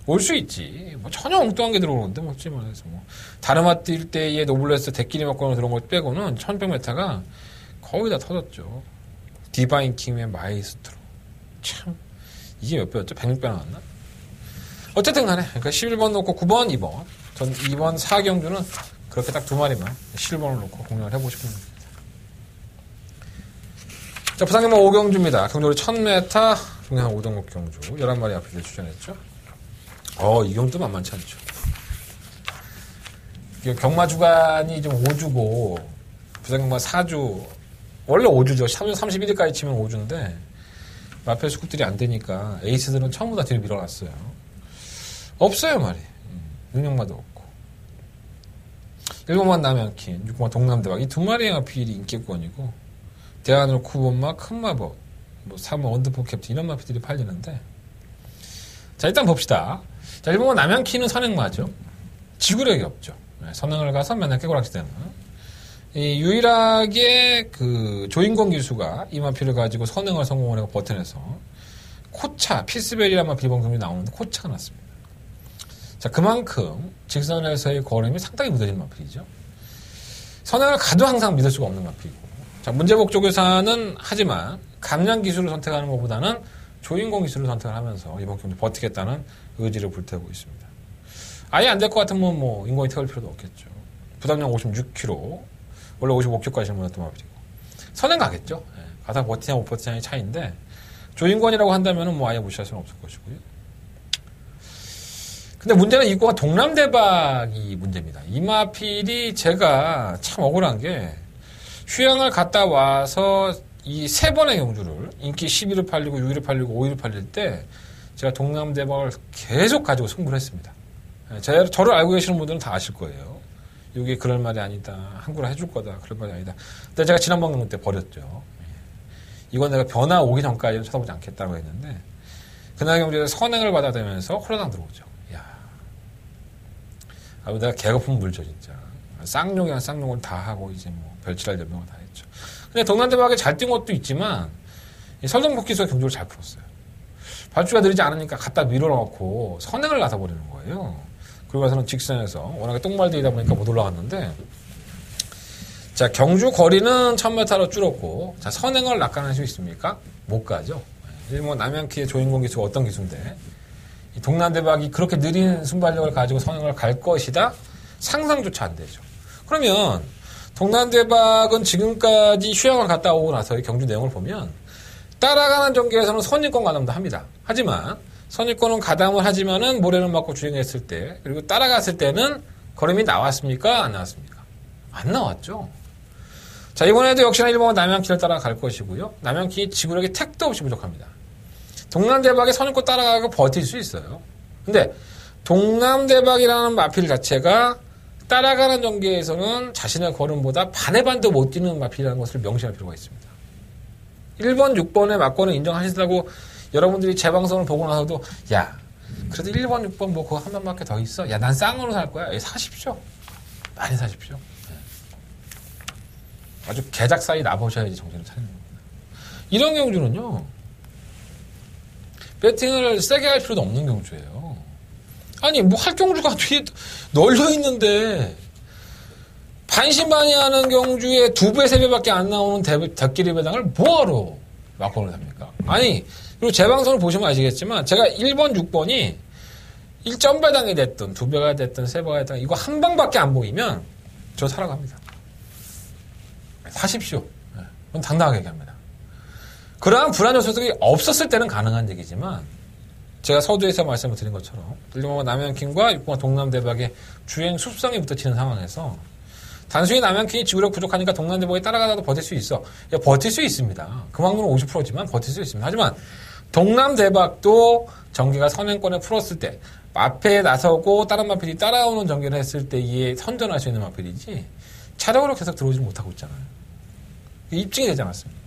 올 수 있지. 전혀 엉뚱한 게 들어오는데 먹지만 다르마 뛸 때의 노블레스 대끼리 막고는 들어온 것 빼고는 1100m가 거의 다 터졌죠. 디바인 킹의 마이스트로. 참 이게 몇 배였죠? 106배 나왔나? 어쨌든 간에 그러니까 11번 놓고 9번, 2번. 전 이번 4경주는 그렇게 딱 두 마리만 11번을 놓고 공략을 해보고 싶습니다. 자, 부산경마 5경주입니다. 경주로 1000m 중요한 5등급 경주 11마리 앞에 출전했죠. 이 경주도 만만치 않죠. 경마 주간이 좀 5주고 부산경마 4주 원래 5주죠. 3주 31일까지 치면 5주인데 마페 수급들이 안 되니까 에이스들은 전부 다 뒤로 밀어놨어요. 없어요 말이. 능력마도 없고 7번 남양킨 6번 동남대박 이 두 마리의 마필이 인기권이고 대안으로 쿠본마 큰마법 3번 원더포 캡틴 이런 마필들이 팔리는데 자 일단 봅시다. 자 1번 남양킨은 선행마죠. 지구력이 없죠. 선행을 가서 맨날 깨고락지 되는 유일하게 조인권 기수가 이 마필을 가지고 선행을 성공을 하고 버텨내서 코차, 피스벨이라는 마필 이번 경기 나오는데 코차가 났습니다. 자, 그만큼 직선에서의 걸음이 상당히 무뎌진 마필이죠. 선행을 가도 항상 믿을 수가 없는 마필이고. 자, 문제복 쪽에서는 하지만 감량 기술을 선택하는 것보다는 조인권 기술을 선택을 하면서 이번 경기 버티겠다는 의지를 불태우고 있습니다. 아예 안 될 것 같으면 인권이 태울 필요도 없겠죠. 부담량 56kg. 원래 55kg까지 질문했던 마필이고. 선행 가겠죠. 가다 버티냐 못 버티냐의 차이인데 조인권이라고 한다면 아예 무시할 수는 없을 것이고요. 근데 문제는 이거가 동남대박이 문제입니다. 이 마필이 제가 참 억울한 게 휴양을 갔다 와서 이 세 번의 경주를 인기 11을 팔리고 6위를 팔리고 5위를 팔릴 때 제가 동남대박을 계속 가지고 승부를 했습니다. 저를 알고 계시는 분들은 다 아실 거예요. 이게 그럴 말이 아니다. 한구라 해줄 거다. 그럴 말이 아니다. 근데 제가 지난번 경주 때 버렸죠. 이건 내가 변화 오기 전까지는 쳐다보지 않겠다고 했는데 그날 경주에서 선행을 받아들면서 홀라당 들어오죠. 내가 개거품 물죠 진짜. 쌍욕이랑 쌍욕을 다 하고 이제 별칠할 연명을 다 했죠. 근데 동남대박에 잘 뛴 것도 있지만 설동복기수가 경주를 잘 풀었어요. 발주가 느리지 않으니까 갖다 밀어넣고 선행을 나서버리는 거예요. 그리고 나서는 직선에서 워낙에 똥말들이다 보니까 못 올라갔는데 자 경주 거리는 1000m로 줄었고 자 선행을 낚아낼 수 있습니까? 못 가죠. 남양키의 조인권 기수가 어떤 기수인데 동남대박이 그렇게 느린 순발력을 가지고 선행을 갈 것이다? 상상조차 안 되죠. 그러면 동남대박은 지금까지 휴양을 갔다 오고 나서의 경주 내용을 보면 따라가는 전개에서는 선입권 가담도 합니다. 하지만 선입권은 가담을 하지만은 모래를 맞고 주행했을 때 그리고 따라갔을 때는 걸음이 나왔습니까? 안 나왔습니까? 안 나왔죠. 자 이번에도 역시나 1번은 남양키를 따라갈 것이고요. 남양키 지구력이 택도 없이 부족합니다. 동남대박에 선입권 따라가고 버틸 수 있어요. 근데 동남대박이라는 마필 자체가 따라가는 전개에서는 자신의 걸음보다 반의 반도 못 뛰는 마필이라는 것을 명시할 필요가 있습니다. 1번, 6번의 막권을 인정하시다고 여러분들이 제 방송을 보고 나서도 야, 그래도 1번, 6번 뭐 그거 한 번밖에 더 있어. 야, 난 쌍으로 살 거야. 사십시오. 많이 사십시오. 네. 아주 개작사이 나보셔야지 정신을 차리는 겁니다. 이런 경주는요, 배팅을 세게 할 필요도 없는 경주예요. 아니, 뭐 할 경주가 뒤에 널려 있는데, 반신반의하는 경주에 2배, 3배밖에 안 나오는 덧끼리 배당을 뭐하러 막권을 합니까? 아니, 그리고 제 방송을 보시면 아시겠지만, 제가 1번, 6번이 1.배당이 됐든, 2배가 됐든, 3배가 됐든, 이거 한 방밖에 안 보이면, 저 사라고 합니다. 사십시오. 그건 당당하게 얘기합니다. 그러한 불안 요소들이 없었을 때는 가능한 얘기지만, 제가 서두에서 말씀을 드린 것처럼, 1번과 남양킹과 6번과 동남대박의 주행 숲성이 붙어치는 상황에서, 단순히 남양킹이 지구력 부족하니까 동남대박이 따라가다도 버틸 수 있어. 버틸 수 있습니다. 그 확률은 50%지만 버틸 수 있습니다. 하지만, 동남대박도 전개가 선행권에 풀었을 때, 앞에 나서고 다른 마필이 따라오는 전개를 했을 때 이에 선전할 수 있는 마필이지, 차력으로 계속 들어오지 못하고 있잖아요. 입증이 되지 않았습니다.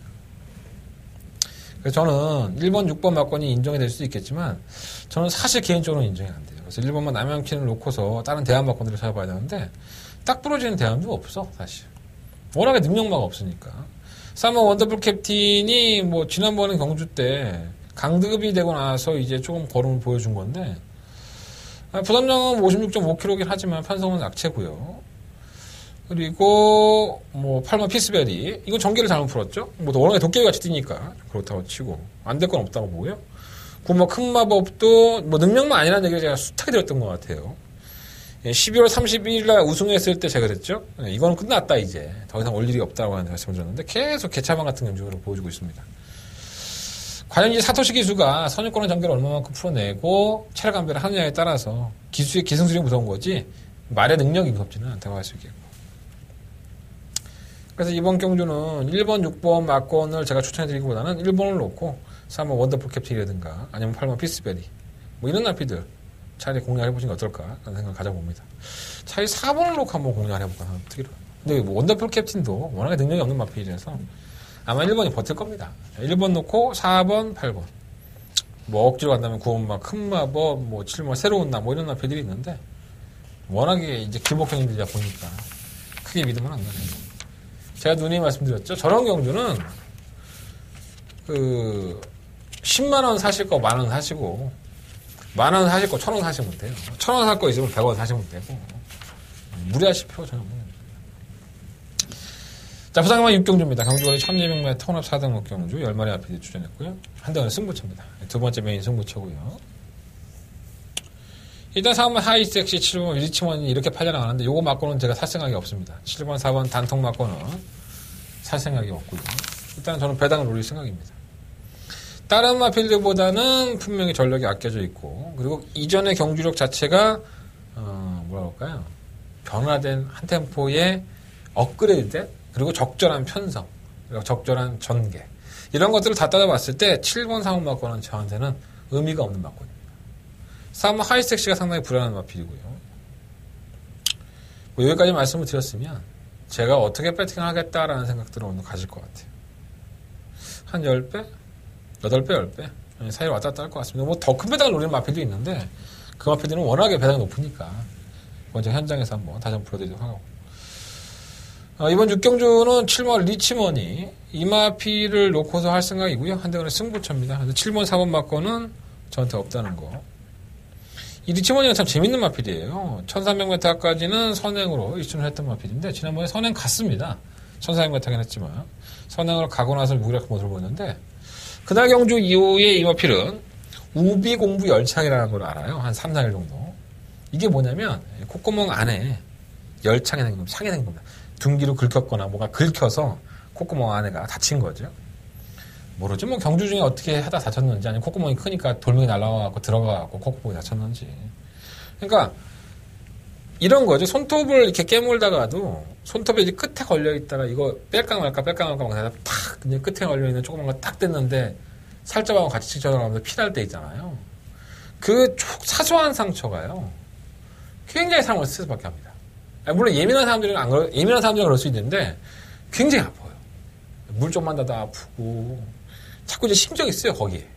그래서 저는 1번, 6번 막권이 인정이 될 수도 있겠지만 저는 사실 개인적으로 인정이 안 돼요. 그래서 1번만 남양킹을 놓고서 다른 대안 막권들을 찾아봐야 되는데 딱 부러지는 대안도 없어, 사실. 워낙에 능력마가 없으니까. 3번 원더풀 캡틴이 뭐 지난번에 경주 때 강등급이 되고 나서 이제 조금 걸음을 보여준 건데 부담량은 56.5kg긴 하지만 편성은 악체고요. 그리고 뭐 8번 피스베리 이거 전기를 잘못 풀었죠. 뭐 워낙에 도깨비 같이 뛰니까 그렇다고 치고 안 될 건 없다고 보고요. 9번 큰 마법도 뭐 능력만 아니라는 얘기를 제가 숱하게 들었던 것 같아요. 12월 31일 날 우승했을 때 제가 그랬죠. 이거는 끝났다 이제 더 이상 올 일이 없다고 하는 말씀을 드렸는데 계속 개차반 같은 경주를 보여주고 있습니다. 과연 이제 사토시 기수가 선유권의 전개를 얼마만큼 풀어내고 체력 감배를 하느냐에 따라서 기수의 기승술이 무서운 거지 말의 능력이 무섭지는 않다고 할 수 있겠고. 그래서 이번 경주는 1번, 6번 막권을 제가 추천해드리기보다는 1번을 놓고 3번 원더풀 캡틴이라든가 아니면 8번 피스베리 뭐 이런 나피들 차라리 공략해보시는 게 어떨까 라는 생각을 가져봅니다. 차라리 4번을 놓고 한번 공략을 해볼까 하는 특이로. 근데 뭐 원더풀 캡틴도 워낙에 능력이 없는 마필이라서 아마 1번이 버틸 겁니다. 1번 놓고 4번, 8번 뭐 억지로 간다면 9번 막 큰 마법 뭐 7번 새로운 나 뭐 이런 나피들이 있는데 워낙에 이제 길목형들이다 보니까 크게 믿으면 안 가네요. 제가 누님이 말씀드렸죠. 저런 경주는 10만원 사실 거 만원 사시고 만원 사실 거 1,000원 사시면 돼요. 1,000원 살 거 있으면 100원 사시면 되고 무리하실 필요 전혀 없는 겁니다. 자, 부상만 6경주입니다. 경주거리 1200m 턴업 4등록 경주 10마리 앞에 출전했고요. 한대는 승부처입니다. 두 번째 메인 승부처고요. 일단 4번 하이섹시 7번 리치먼이 이렇게 팔려나가는데 요거 막고는 제가 살 생각이 없습니다. 7번 4번 단통 막고는 살 생각이 없고요. 일단 저는 배당을 올릴 생각입니다. 다른 마필드보다는 분명히 전력이 아껴져 있고 그리고 이전의 경주력 자체가 뭐라 할까요? 변화된 한 템포의 업그레이드된 그리고 적절한 편성 그리고 적절한 전개 이런 것들을 다 따져봤을 때 7번 4번 막고는 저한테는 의미가 없는 막고입니다. 3번 하이섹시가 상당히 불안한 마필이고요. 뭐 여기까지 말씀을 드렸으면 제가 어떻게 배팅을 하겠다라는 생각들을 오늘 가질 것 같아요. 한 10배? 8배, 10배? 사이로 왔다 갔다 할 것 같습니다. 뭐 더 큰 배당을 노리는 마필도 있는데 그 마필들은 워낙에 배당이 높으니까 먼저 현장에서 한번 다시 한번 보여드리도록 하고 이번 6경주는 7번 리치머니 이 마필을 놓고서 할 생각이고요. 한대간의 승부처입니다. 7번 4번 막고는 저한테 없다는 거. 이 리치머니가 참 재밌는 마필이에요. 1300m까지는 선행으로 입춘을 했던 마필인데 지난번에 선행 갔습니다. 1400m긴 했지만 선행을 가고 나서 무기력 모습을 보였는데 그날 경주 이후에 이 마필은 우비 공부 열창이라는 걸 알아요. 한 3, 4일 정도. 이게 뭐냐면 콧구멍 안에 열창이 생긴 겁니다. 창이 생긴 겁니다. 둔기로 긁혔거나 뭐가 긁혀서 콧구멍 안에가 다친 거죠. 모르죠. 뭐 경주 중에 어떻게 하다 다쳤는지 아니면 콧구멍이 크니까 돌멩이 날라와갖고 들어가갖고 콧구멍이 다쳤는지. 그러니까 이런 거죠. 손톱을 이렇게 깨물다가도 손톱에 이제 끝에 걸려있다가 이거 뺄까 말까 막 하다가 탁 그냥 끝에 걸려있는 조그만 거 딱 뗐는데 살점하고 같이 치쳐나가면서 피날 때 있잖아요. 그 사소한 상처가요. 굉장히 사람을 스트레스 받게 합니다. 물론 예민한 사람들은 그럴 수 있는데 굉장히 아파요. 물 좀만 닿아도 아프고 자꾸 이제 신경이 쓰여 거기에.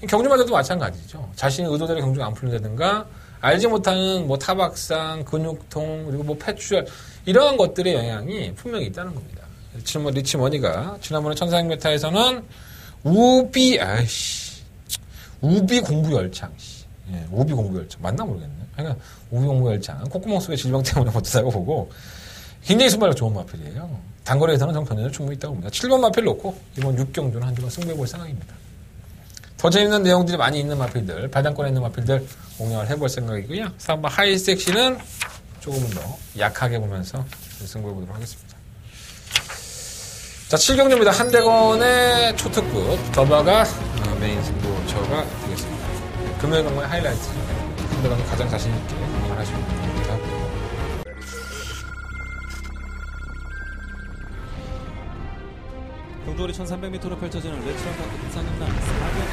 경주마저도 마찬가지죠. 자신의 의도대로 경주가 안 풀린다든가 알지 못하는 뭐 타박상, 근육통, 그리고 뭐 폐출혈 이러한 것들의 영향이 분명히 있다는 겁니다. 리치 머니가 지난번에 1400m에서는 우비 공부 열창. 예, 우비 공부 열창. 맞나 모르겠네. 그러니까 우비 공부 열창. 콧구멍 속의 질병 때문에 버티다고 보고 굉장히 순발력 좋은 마필이에요. 단거리에서는 정 변화는 충분히 있다고 봅니다. 7번 마필 놓고 이번 6경주는 한 주간 승부해볼 생각입니다. 더 재밌는 내용들이 많이 있는 마필들, 발단권에 있는 마필들 공략을 해볼 생각이고요. 3번 하이섹시는 조금은 더 약하게 보면서 승부해보도록 하겠습니다. 자, 7경주입니다. 한대건의 초특급 더바가 메인 승부처가 되겠습니다. 금요일 경마의 하이라이트. 한대건이 가장 자신있게 공략을 하시면 됩니다. 경주거리 1300m로 펼쳐지는 레츠런파크 부산능남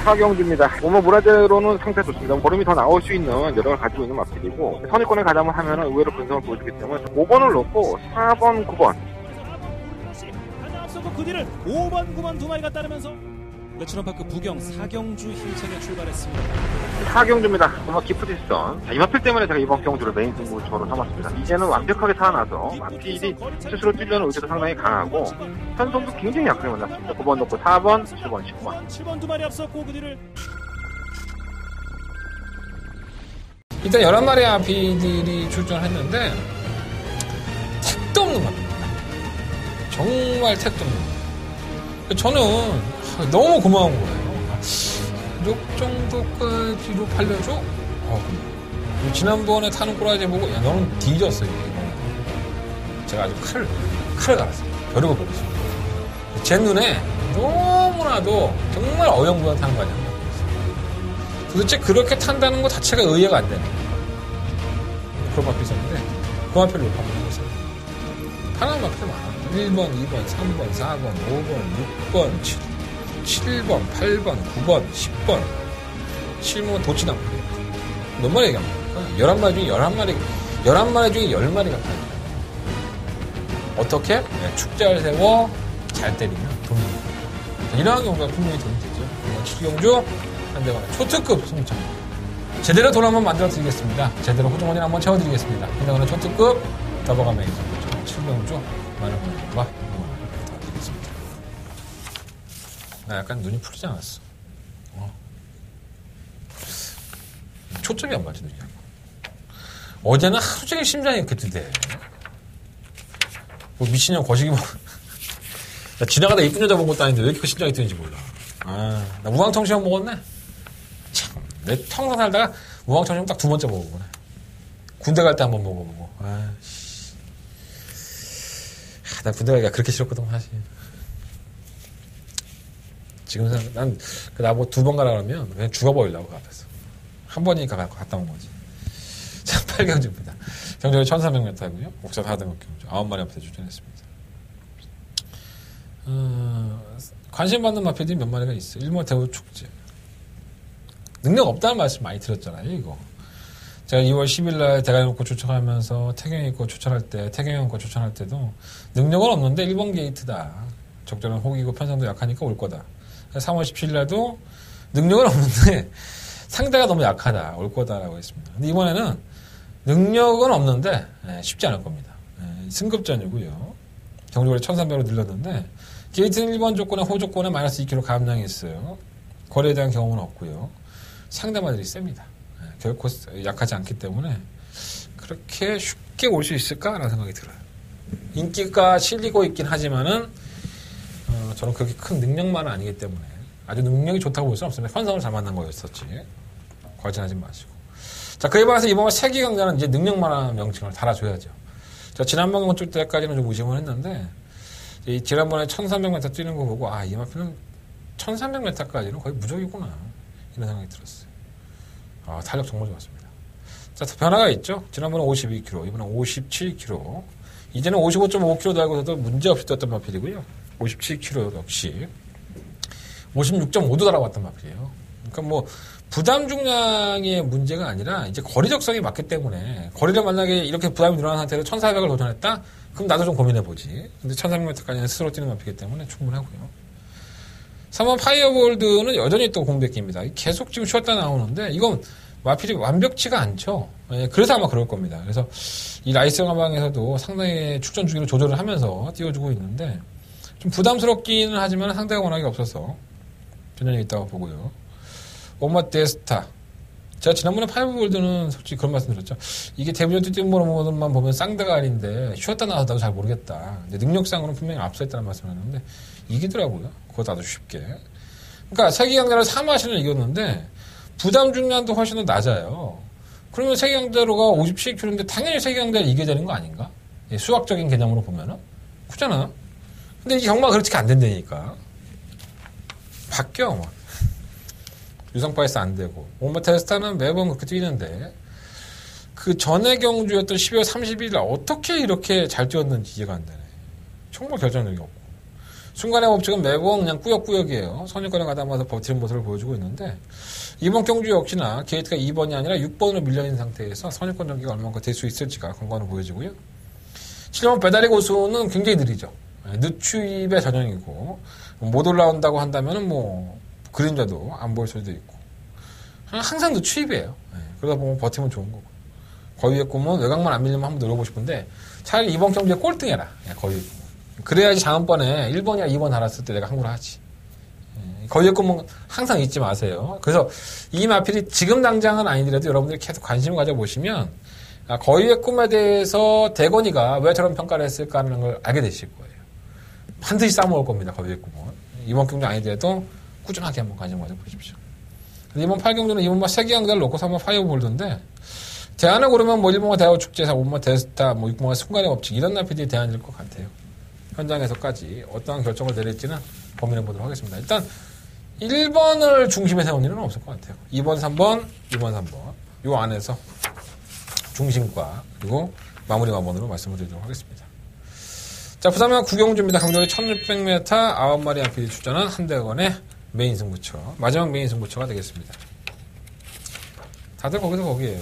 4경주입니다. 문화재로는 상태 좋습니다. 걸음이 더 나올 수 있는 여력을 가지고 있는 마필이고 선입권에 가담을 하면 의외로 근성을 보여주기 때문에 5번을 놓고 4번, 9번 앞서고 그 뒤를 5번, 9번 두 마리가 따르면서 레츠런파크 부경 4경주 힘차게 출발했습니다. 4경주입니다. 정말 기프트 시선. 이 마필 때문에 제가 이번 경주를 메인 승부처로 삼았습니다. 이제는 완벽하게 살아나서 마필이 스스로 뛰려는 의지도 상당히 강하고 편성도 굉장히 약하게 만났습니다. 9번 놓고 4번, 7번, 10번. 7번 두 마리 앞섰고 그 뒤를 일단 11마리의 아피들이 출전했는데 택도 없는 겁니다. 정말 택도 없는 겁니다. 저는 너무 고마운 거예요. 이 정도까지로 팔려줘? 지난번에 타는 꼬라지 보고 야 너는 뒤졌어 이게. 제가 아주 칼을 갈았어요. 벼르고 버렸습니다. 제 눈에 너무나도 정말 어영부영하는 거 아니야. 도대체 그렇게 탄다는 것 자체가 이해가 안 되는 그런 마필이 있었는데 그 마필을 못 파는 거였어요. 하나는 마필이 많아요. 1번, 2번, 3번, 4번, 5번, 6번, 7번, 8번, 9번, 10번, 7번 도치나무. 몇 마리 얘기합니까? 11마리 중에 11마리 중에 10마리가 파요. 어떻게? 네, 축자를 세워 잘 때리면 돈이 됩니다. 이러한 경우가 분명히 돈이 되죠. 이번 7경주 한대건의 초특급 승부차입니다. 제대로 돈 한번 만들어 드리겠습니다. 제대로 호주머니 한번 채워드리겠습니다. 한대건의 초특급 더버가 메인 승부차 7경주 많은 분들과 부탁드리겠습니다. 나 약간 눈이 풀리지 않았어. 초점이 안 맞지, 눈이. 어제는 하루 종일 심장이 이렇게 뜨대. 뭐 미친년 거시기 뭐. 나 지나가다 이쁜 여자 본 것도 아닌데 왜 이렇게 심장이 뜨는지 몰라. 나 우황청시험 먹었네? 참, 내 평생 살다가 우황청시험 딱 2번째 먹어보네. 군대 갈 때 한번 먹어보고. 나 군대 가기가 그렇게 싫었거든, 사실. 지금 난 나보고 2번 가라 그러면 그냥 죽어버리려고 그 앞에서. 한 번이니까 갔다 온 거지. 자, 8경주입니다. 경주가 1300m고요. 옥산 하등급 경주 9마리 앞에 출전했습니다. 관심받는 마필들이 몇 마리가 있어요. 일본 대우 축제. 능력 없다는 말씀 많이 들었잖아요, 이거. 제가 2월 10일날 대가리 놓고 추천하면서 태경이 거 추천할 때, 태경이 거 추천할 때도 능력은 없는데 1번 게이트다. 적절한 호기고 편성도 약하니까 올 거다. 3월 17일날도 능력은 없는데 상대가 너무 약하다. 올 거다라고 했습니다. 근데 이번에는 능력은 없는데 쉽지 않을 겁니다. 승급전이고요. 경주거리 1300으로 늘렸는데 게이트는 1번 조건에 호조건에 마이너스 2kg 감량이 있어요. 거리에 대한 경험은 없고요. 상대마들이 셉니다. 결코 약하지 않기 때문에 그렇게 쉽게 올 수 있을까라는 생각이 들어요. 인기가 실리고 있긴 하지만은 저는 그렇게 큰 능력만은 아니기 때문에 아주 능력이 좋다고 볼 수는 없습니다. 편성을 잘 만난 거였었지. 과진하지 마시고. 자, 그에 반해서 이번 세기 강자는 이제 능력만한 명칭을 달아줘야죠. 자, 지난번 경주 때까지는 좀 의심을 했는데 이 지난번에 1300m 뛰는 거 보고 이 마필은 1300m까지는 거의 무적이구나 이런 생각이 들었어요. 탄력 정말 좋았습니다. 자, 변화가 있죠. 지난번에 52kg, 이번엔 57kg, 이제는 55.5kg 달고서도 문제없이 뛰었던 마필이고요. 57kg 역시 56.5도 달아왔던 마필이에요. 그러니까 뭐 부담 중량의 문제가 아니라 이제 거리 적성이 맞기 때문에 거리를 만약에 이렇게 부담이 늘어난 상태로 1400을 도전했다? 그럼 나도 좀 고민해보지. 근데 1300m까지는 스스로 뛰는 마필이기 때문에 충분하고요. 3번 파이어볼드는 여전히 또 공백기입니다. 계속 지금 쉬었다 나오는데 이건 마필이 완벽치가 않죠. 예, 그래서 아마 그럴 겁니다. 그래서 이 라이스 가방에서도 상당히 축전 주기를 조절을 하면서 띄워주고 있는데 좀 부담스럽기는 하지만 상대가 워낙에 없어서 변현이 있다고 보고요. 오마 데스타. 제가 지난번에 파이어볼드는 솔직히 그런 말씀 드렸죠. 이게 데뷔전 뒷모습만 보면 쌍대가 아닌데 쉬었다 나와서 잘 모르겠다. 근데 능력상으로는 분명히 앞서있다는 말씀을 했는데 이기더라고요. 그것도 아주 쉽게. 그러니까 세계강자를 3화신을 이겼는데 부담 중량도 훨씬 더 낮아요. 그러면 세계강자로가 57kg인데 당연히 세계강자를 이겨야 되는 거 아닌가? 예, 수학적인 개념으로 보면은. 그렇잖아. 근데 이게 경마가 그렇게 안 된다니까. 바뀌어, 뭐. 유성파에서 안 되고. 오마 테스타는 매번 그렇게 뛰는데, 그 전에 경주였던 12월 30일 어떻게 이렇게 잘 뛰었는지 이해가 안 되네. 정말 결정력이 없고. 순간의 법칙은 매번 그냥 꾸역꾸역이에요. 선입관에 가다마자 버티는 모습을 보여주고 있는데, 이번 경주 역시나 게이트가 2번이 아니라 6번으로 밀려있는 상태에서 선입관 전기가 얼마나 될 수 있을지가 관건으로 보여지고요. 7번 배달의 고수는 굉장히 느리죠. 늦추입의 전형이고, 못 올라온다고 한다면은 뭐, 그림자도 안 보일 수도 있고. 항상 늦추입이에요. 그러다 보면 버티면 좋은 거고. 거위의 꿈은 외곽만 안 밀리면 한번 노려보고 싶은데, 차라리 이번 경기에 꼴등해라. 거위의 꿈은. 그래야지 다음번에 1번이나 2번 달았을 때 내가 항구를 하지. 거위의 꿈은 항상 잊지 마세요. 그래서 이 마필이 지금 당장은 아니더라도 여러분들이 계속 관심을 가져보시면 거위의 꿈에 대해서 대건이가 왜 저런 평가를 했을까 하는 걸 알게 되실 거예요. 반드시 싸먹을 겁니다. 거위의 꿈은. 이번 경주 아니더라도 꾸준하게 한번 관심 가져보십시오. 이번 8경주는 이번만 세계강자를 놓고 3번 파이어볼드인데 대안을 고르면 뭐 1번가 대화축제, 5번가 데스타, 뭐 6번가 순간의 법칙 이런 나필이 대안일 것 같아요. 현장에서까지 어떠한 결정을 내릴지는 고민해 보도록 하겠습니다. 일단 1번을 중심에 세운 일은 없을 것 같아요. 2번, 3번, 2번, 3번 요 안에서 중심과 그리고 마무리 마번으로 말씀을 드리도록 하겠습니다. 자, 부산면 구경주입니다. 강조리 1600m 9마리 앞필이 출전한 한대건의 메인 승부처. 마지막 메인 승부처가 되겠습니다. 다들 거기서 거기에요.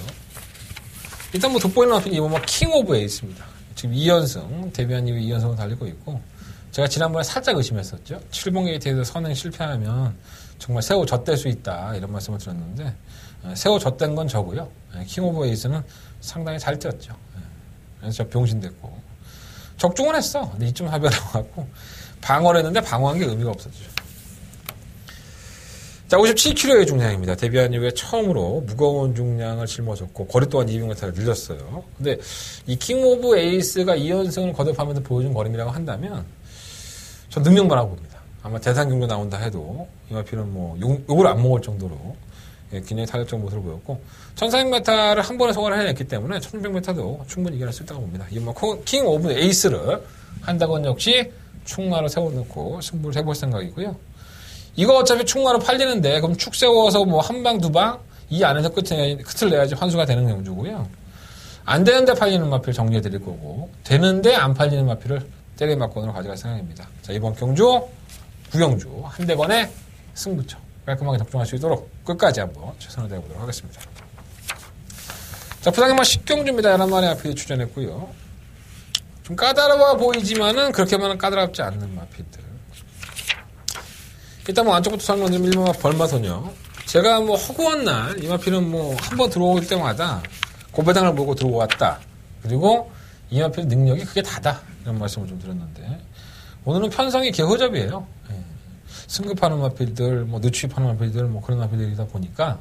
일단 뭐 돋보이는 앞필이 이번 킹 오브 에이스입니다. 지금 2연승, 데뷔한 이후 2연승을 달리고 있고, 제가 지난번에 살짝 의심했었죠. 7번 게이트에서 선행 실패하면 정말 새우 젖될 수 있다. 이런 말씀을 드렸는데, 새우 젖된 건 저고요. 킹 오브 에이스는 상당히 잘 뛰었죠. 그래서 저 병신됐고. 적중은 했어. 근데 이쯤 합의가 나와갖고, 방어를 했는데 방어한 게 의미가 없었죠. 자, 57kg의 중량입니다. 데뷔한 이후에 처음으로 무거운 중량을 짊어졌고 거리 또한 200m를 늘렸어요. 근데 이 킹 오브 에이스가 2연승을 거듭하면서 보여준 거림이라고 한다면 전 능력만하고 봅니다. 아마 대상 경주 나온다 해도 이마피는 뭐 욕을 안 먹을 정도로 굉장히 탄력적 모습을 보였고 1400m를 한 번에 소화를 해냈기 때문에 1600m도 충분히 이겨낼 수 있다고 봅니다. 이번 킹 오브 에이스를 한다건 역시 충마로 세워놓고 승부를 해볼 생각이고요. 이거 어차피 충마로 팔리는데 그럼 축 세워서 뭐 한 방, 두 방 이 안에서 끝을 내야지 환수가 되는 경주고요. 안 되는데 팔리는 마필 정리해 드릴 거고 되는데 안 팔리는 마필을 때리막건으로 가져갈 생각입니다. 자, 이번 경주 구경주 한대건의 승부처 깔끔하게 적중할 수 있도록 끝까지 한번 최선을 다해보도록 하겠습니다. 자, 부산경마 10경주입니다. 11마리 마필이 출전했고요. 좀 까다로워 보이지만은 그렇게만은 까다롭지 않는 마필들. 일단 뭐 안쪽부터 설명드리면 1번 벌마소녀. 제가 뭐 허구한 날 이 마필은 뭐 한 번 들어올 때마다 고배당을 보고 들어왔다. 그리고 이 마필 능력이 그게 다다. 이런 말씀을 좀 드렸는데 오늘은 편성이 개허접이에요. 승급하는 마필들, 뭐 늦추입하는 마필들, 뭐 그런 마필들이다 보니까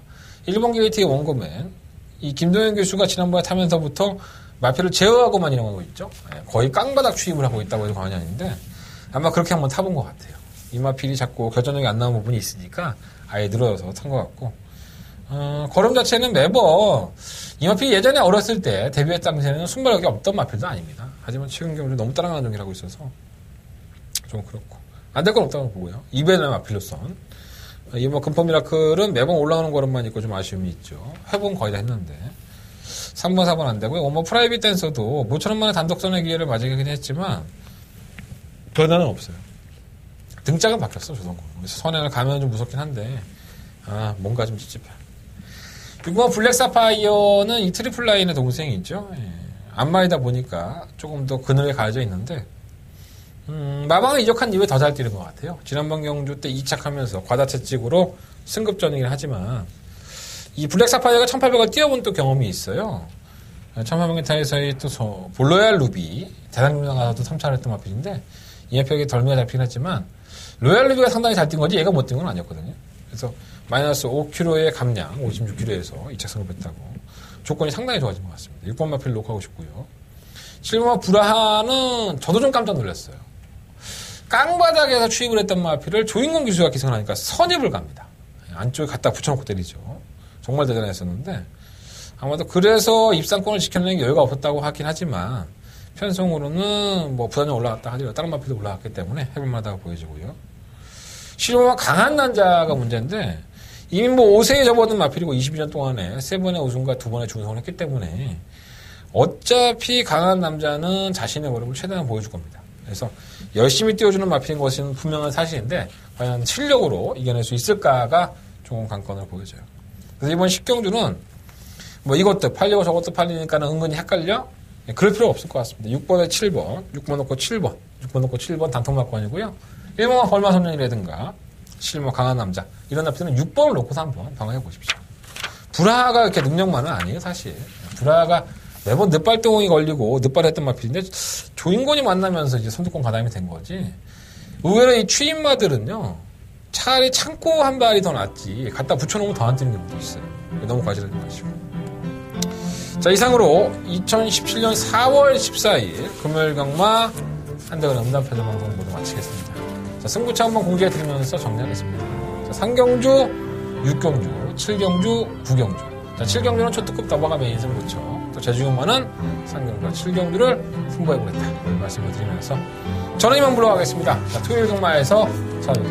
1번 게이트의 원고맨 이 김동현 교수가 지난번에 타면서부터 마필을 제어하고만 이용하고 있죠. 거의 깡바닥 추입을 하고 있다고 해도 과언이 아닌데 아마 그렇게 한번 타본 것 같아요. 이 마필이 자꾸 결정력이 안 나오는 부분이 있으니까 아예 늘어서 탄 것 같고 걸음 자체는 매번 이 마필이 예전에 어렸을 때 데뷔했 당시에는 순발력이 없던 마필도 아닙니다. 하지만 최근 경우는 너무 따라가는 중이라고 있어서 좀 그렇고 안 될 건 없다고 보고요. 2배나 마필로선 이 뭐 금포 미라클은 매번 올라오는 걸음만 있고 좀 아쉬움이 있죠. 회복은 거의 다 했는데 3번, 4번 안 되고요. 뭐 프라이빗 댄서도 모처럼만의 단독선의 기회를 맞이하긴 했지만 변화는 없어요. 등짝은 바뀌었어, 조성구. 그래서 선행을 가면 좀 무섭긴 한데, 뭔가 좀 찝찝해. 그리고 블랙 사파이어는 이 트리플 라인의 동생이 있죠. 앞마이다 보니까 조금 더 그늘에 가려져 있는데, 마방을 이적한 이후에 더 잘 뛰는 것 같아요. 지난번 경주 때 2착하면서 과다채찍으로 승급전이긴 하지만 이 블랙사파이어가 1800을 뛰어본 또 경험이 있어요. 1800m에서의 또 볼로얄 루비 대상중량 가서도 3차를 했던 마필인데 이 마필에게 덜미가 잡히긴 했지만 로얄 루비가 상당히 잘 뛴 거지 얘가 못 뛴 건 아니었거든요. 그래서 마이너스 5kg의 감량 56kg에서 2차 승급했다고 조건이 상당히 좋아진 것 같습니다. 6번 마필 녹하고 싶고요. 7번 브라하는 저도 좀 깜짝 놀랐어요. 깡바닥에서 추입을 했던 마필을 조인공 기수가 기승을 하니까 선입을 갑니다. 안쪽에 갖다 붙여놓고 때리죠. 정말 대단했었는데 아마도 그래서 입상권을 지켜내는 게 여유가 없었다고 하긴 하지만 편성으로는 뭐 부단히 올라갔다 하더라도 다른 마필도 올라갔기 때문에 해볼만하다고 보여지고요. 실험은 강한 난자가 문제인데 이미 뭐 5세에 접어든 마필이고 22년 동안에 3번의 우승과 2번의 준우승을 했기 때문에 어차피 강한 남자는 자신의 무릎을 최대한 보여줄 겁니다. 그래서 열심히 띄워주는 마필인 것은 분명한 사실인데 과연 실력으로 이겨낼 수 있을까가 좋은 관건을 보여줘요. 그래서 이번 10경주는 뭐 이것도 팔리고 저것도 팔리니까는 은근히 헷갈려? 그럴 필요가 없을 것 같습니다. 6번에 7번, 6번 놓고 7번, 6번 놓고 7번 단통막관이고요. 1번은 헐마선년이라든가 실무 강한 남자 이런 납치는 6번을 놓고서 한번 방어해 보십시오. 브라하가 이렇게 능력만은 아니에요 사실. 브라하가 매번 늑발동이 걸리고 늑발했던 마필인데 조인권이 만나면서 이제 선두권 가담이 된 거지. 의외로 이 추임마들은요 차라리 참고 한 발이 더 낫지 갖다 붙여놓으면 더 안 뛰는 경우도 있어요. 너무 과실하지 마시고. 자, 이상으로 2017년 4월 14일 금요일 경마 한대건 음담패들 방송 모두 마치겠습니다. 자, 승부차 한번 공개해드리면서 정리하겠습니다. 자, 3경주, 6경주, 7경주, 9경주. 자, 7경주는 초특급 더버가 메인 승부처. 또 제주경마는 3경주와 7경주를 승부해보겠다. 말씀을 드리면서 저는 이만 물러가겠습니다. 자, 토요일 경마에서 찾아뵙겠습니다.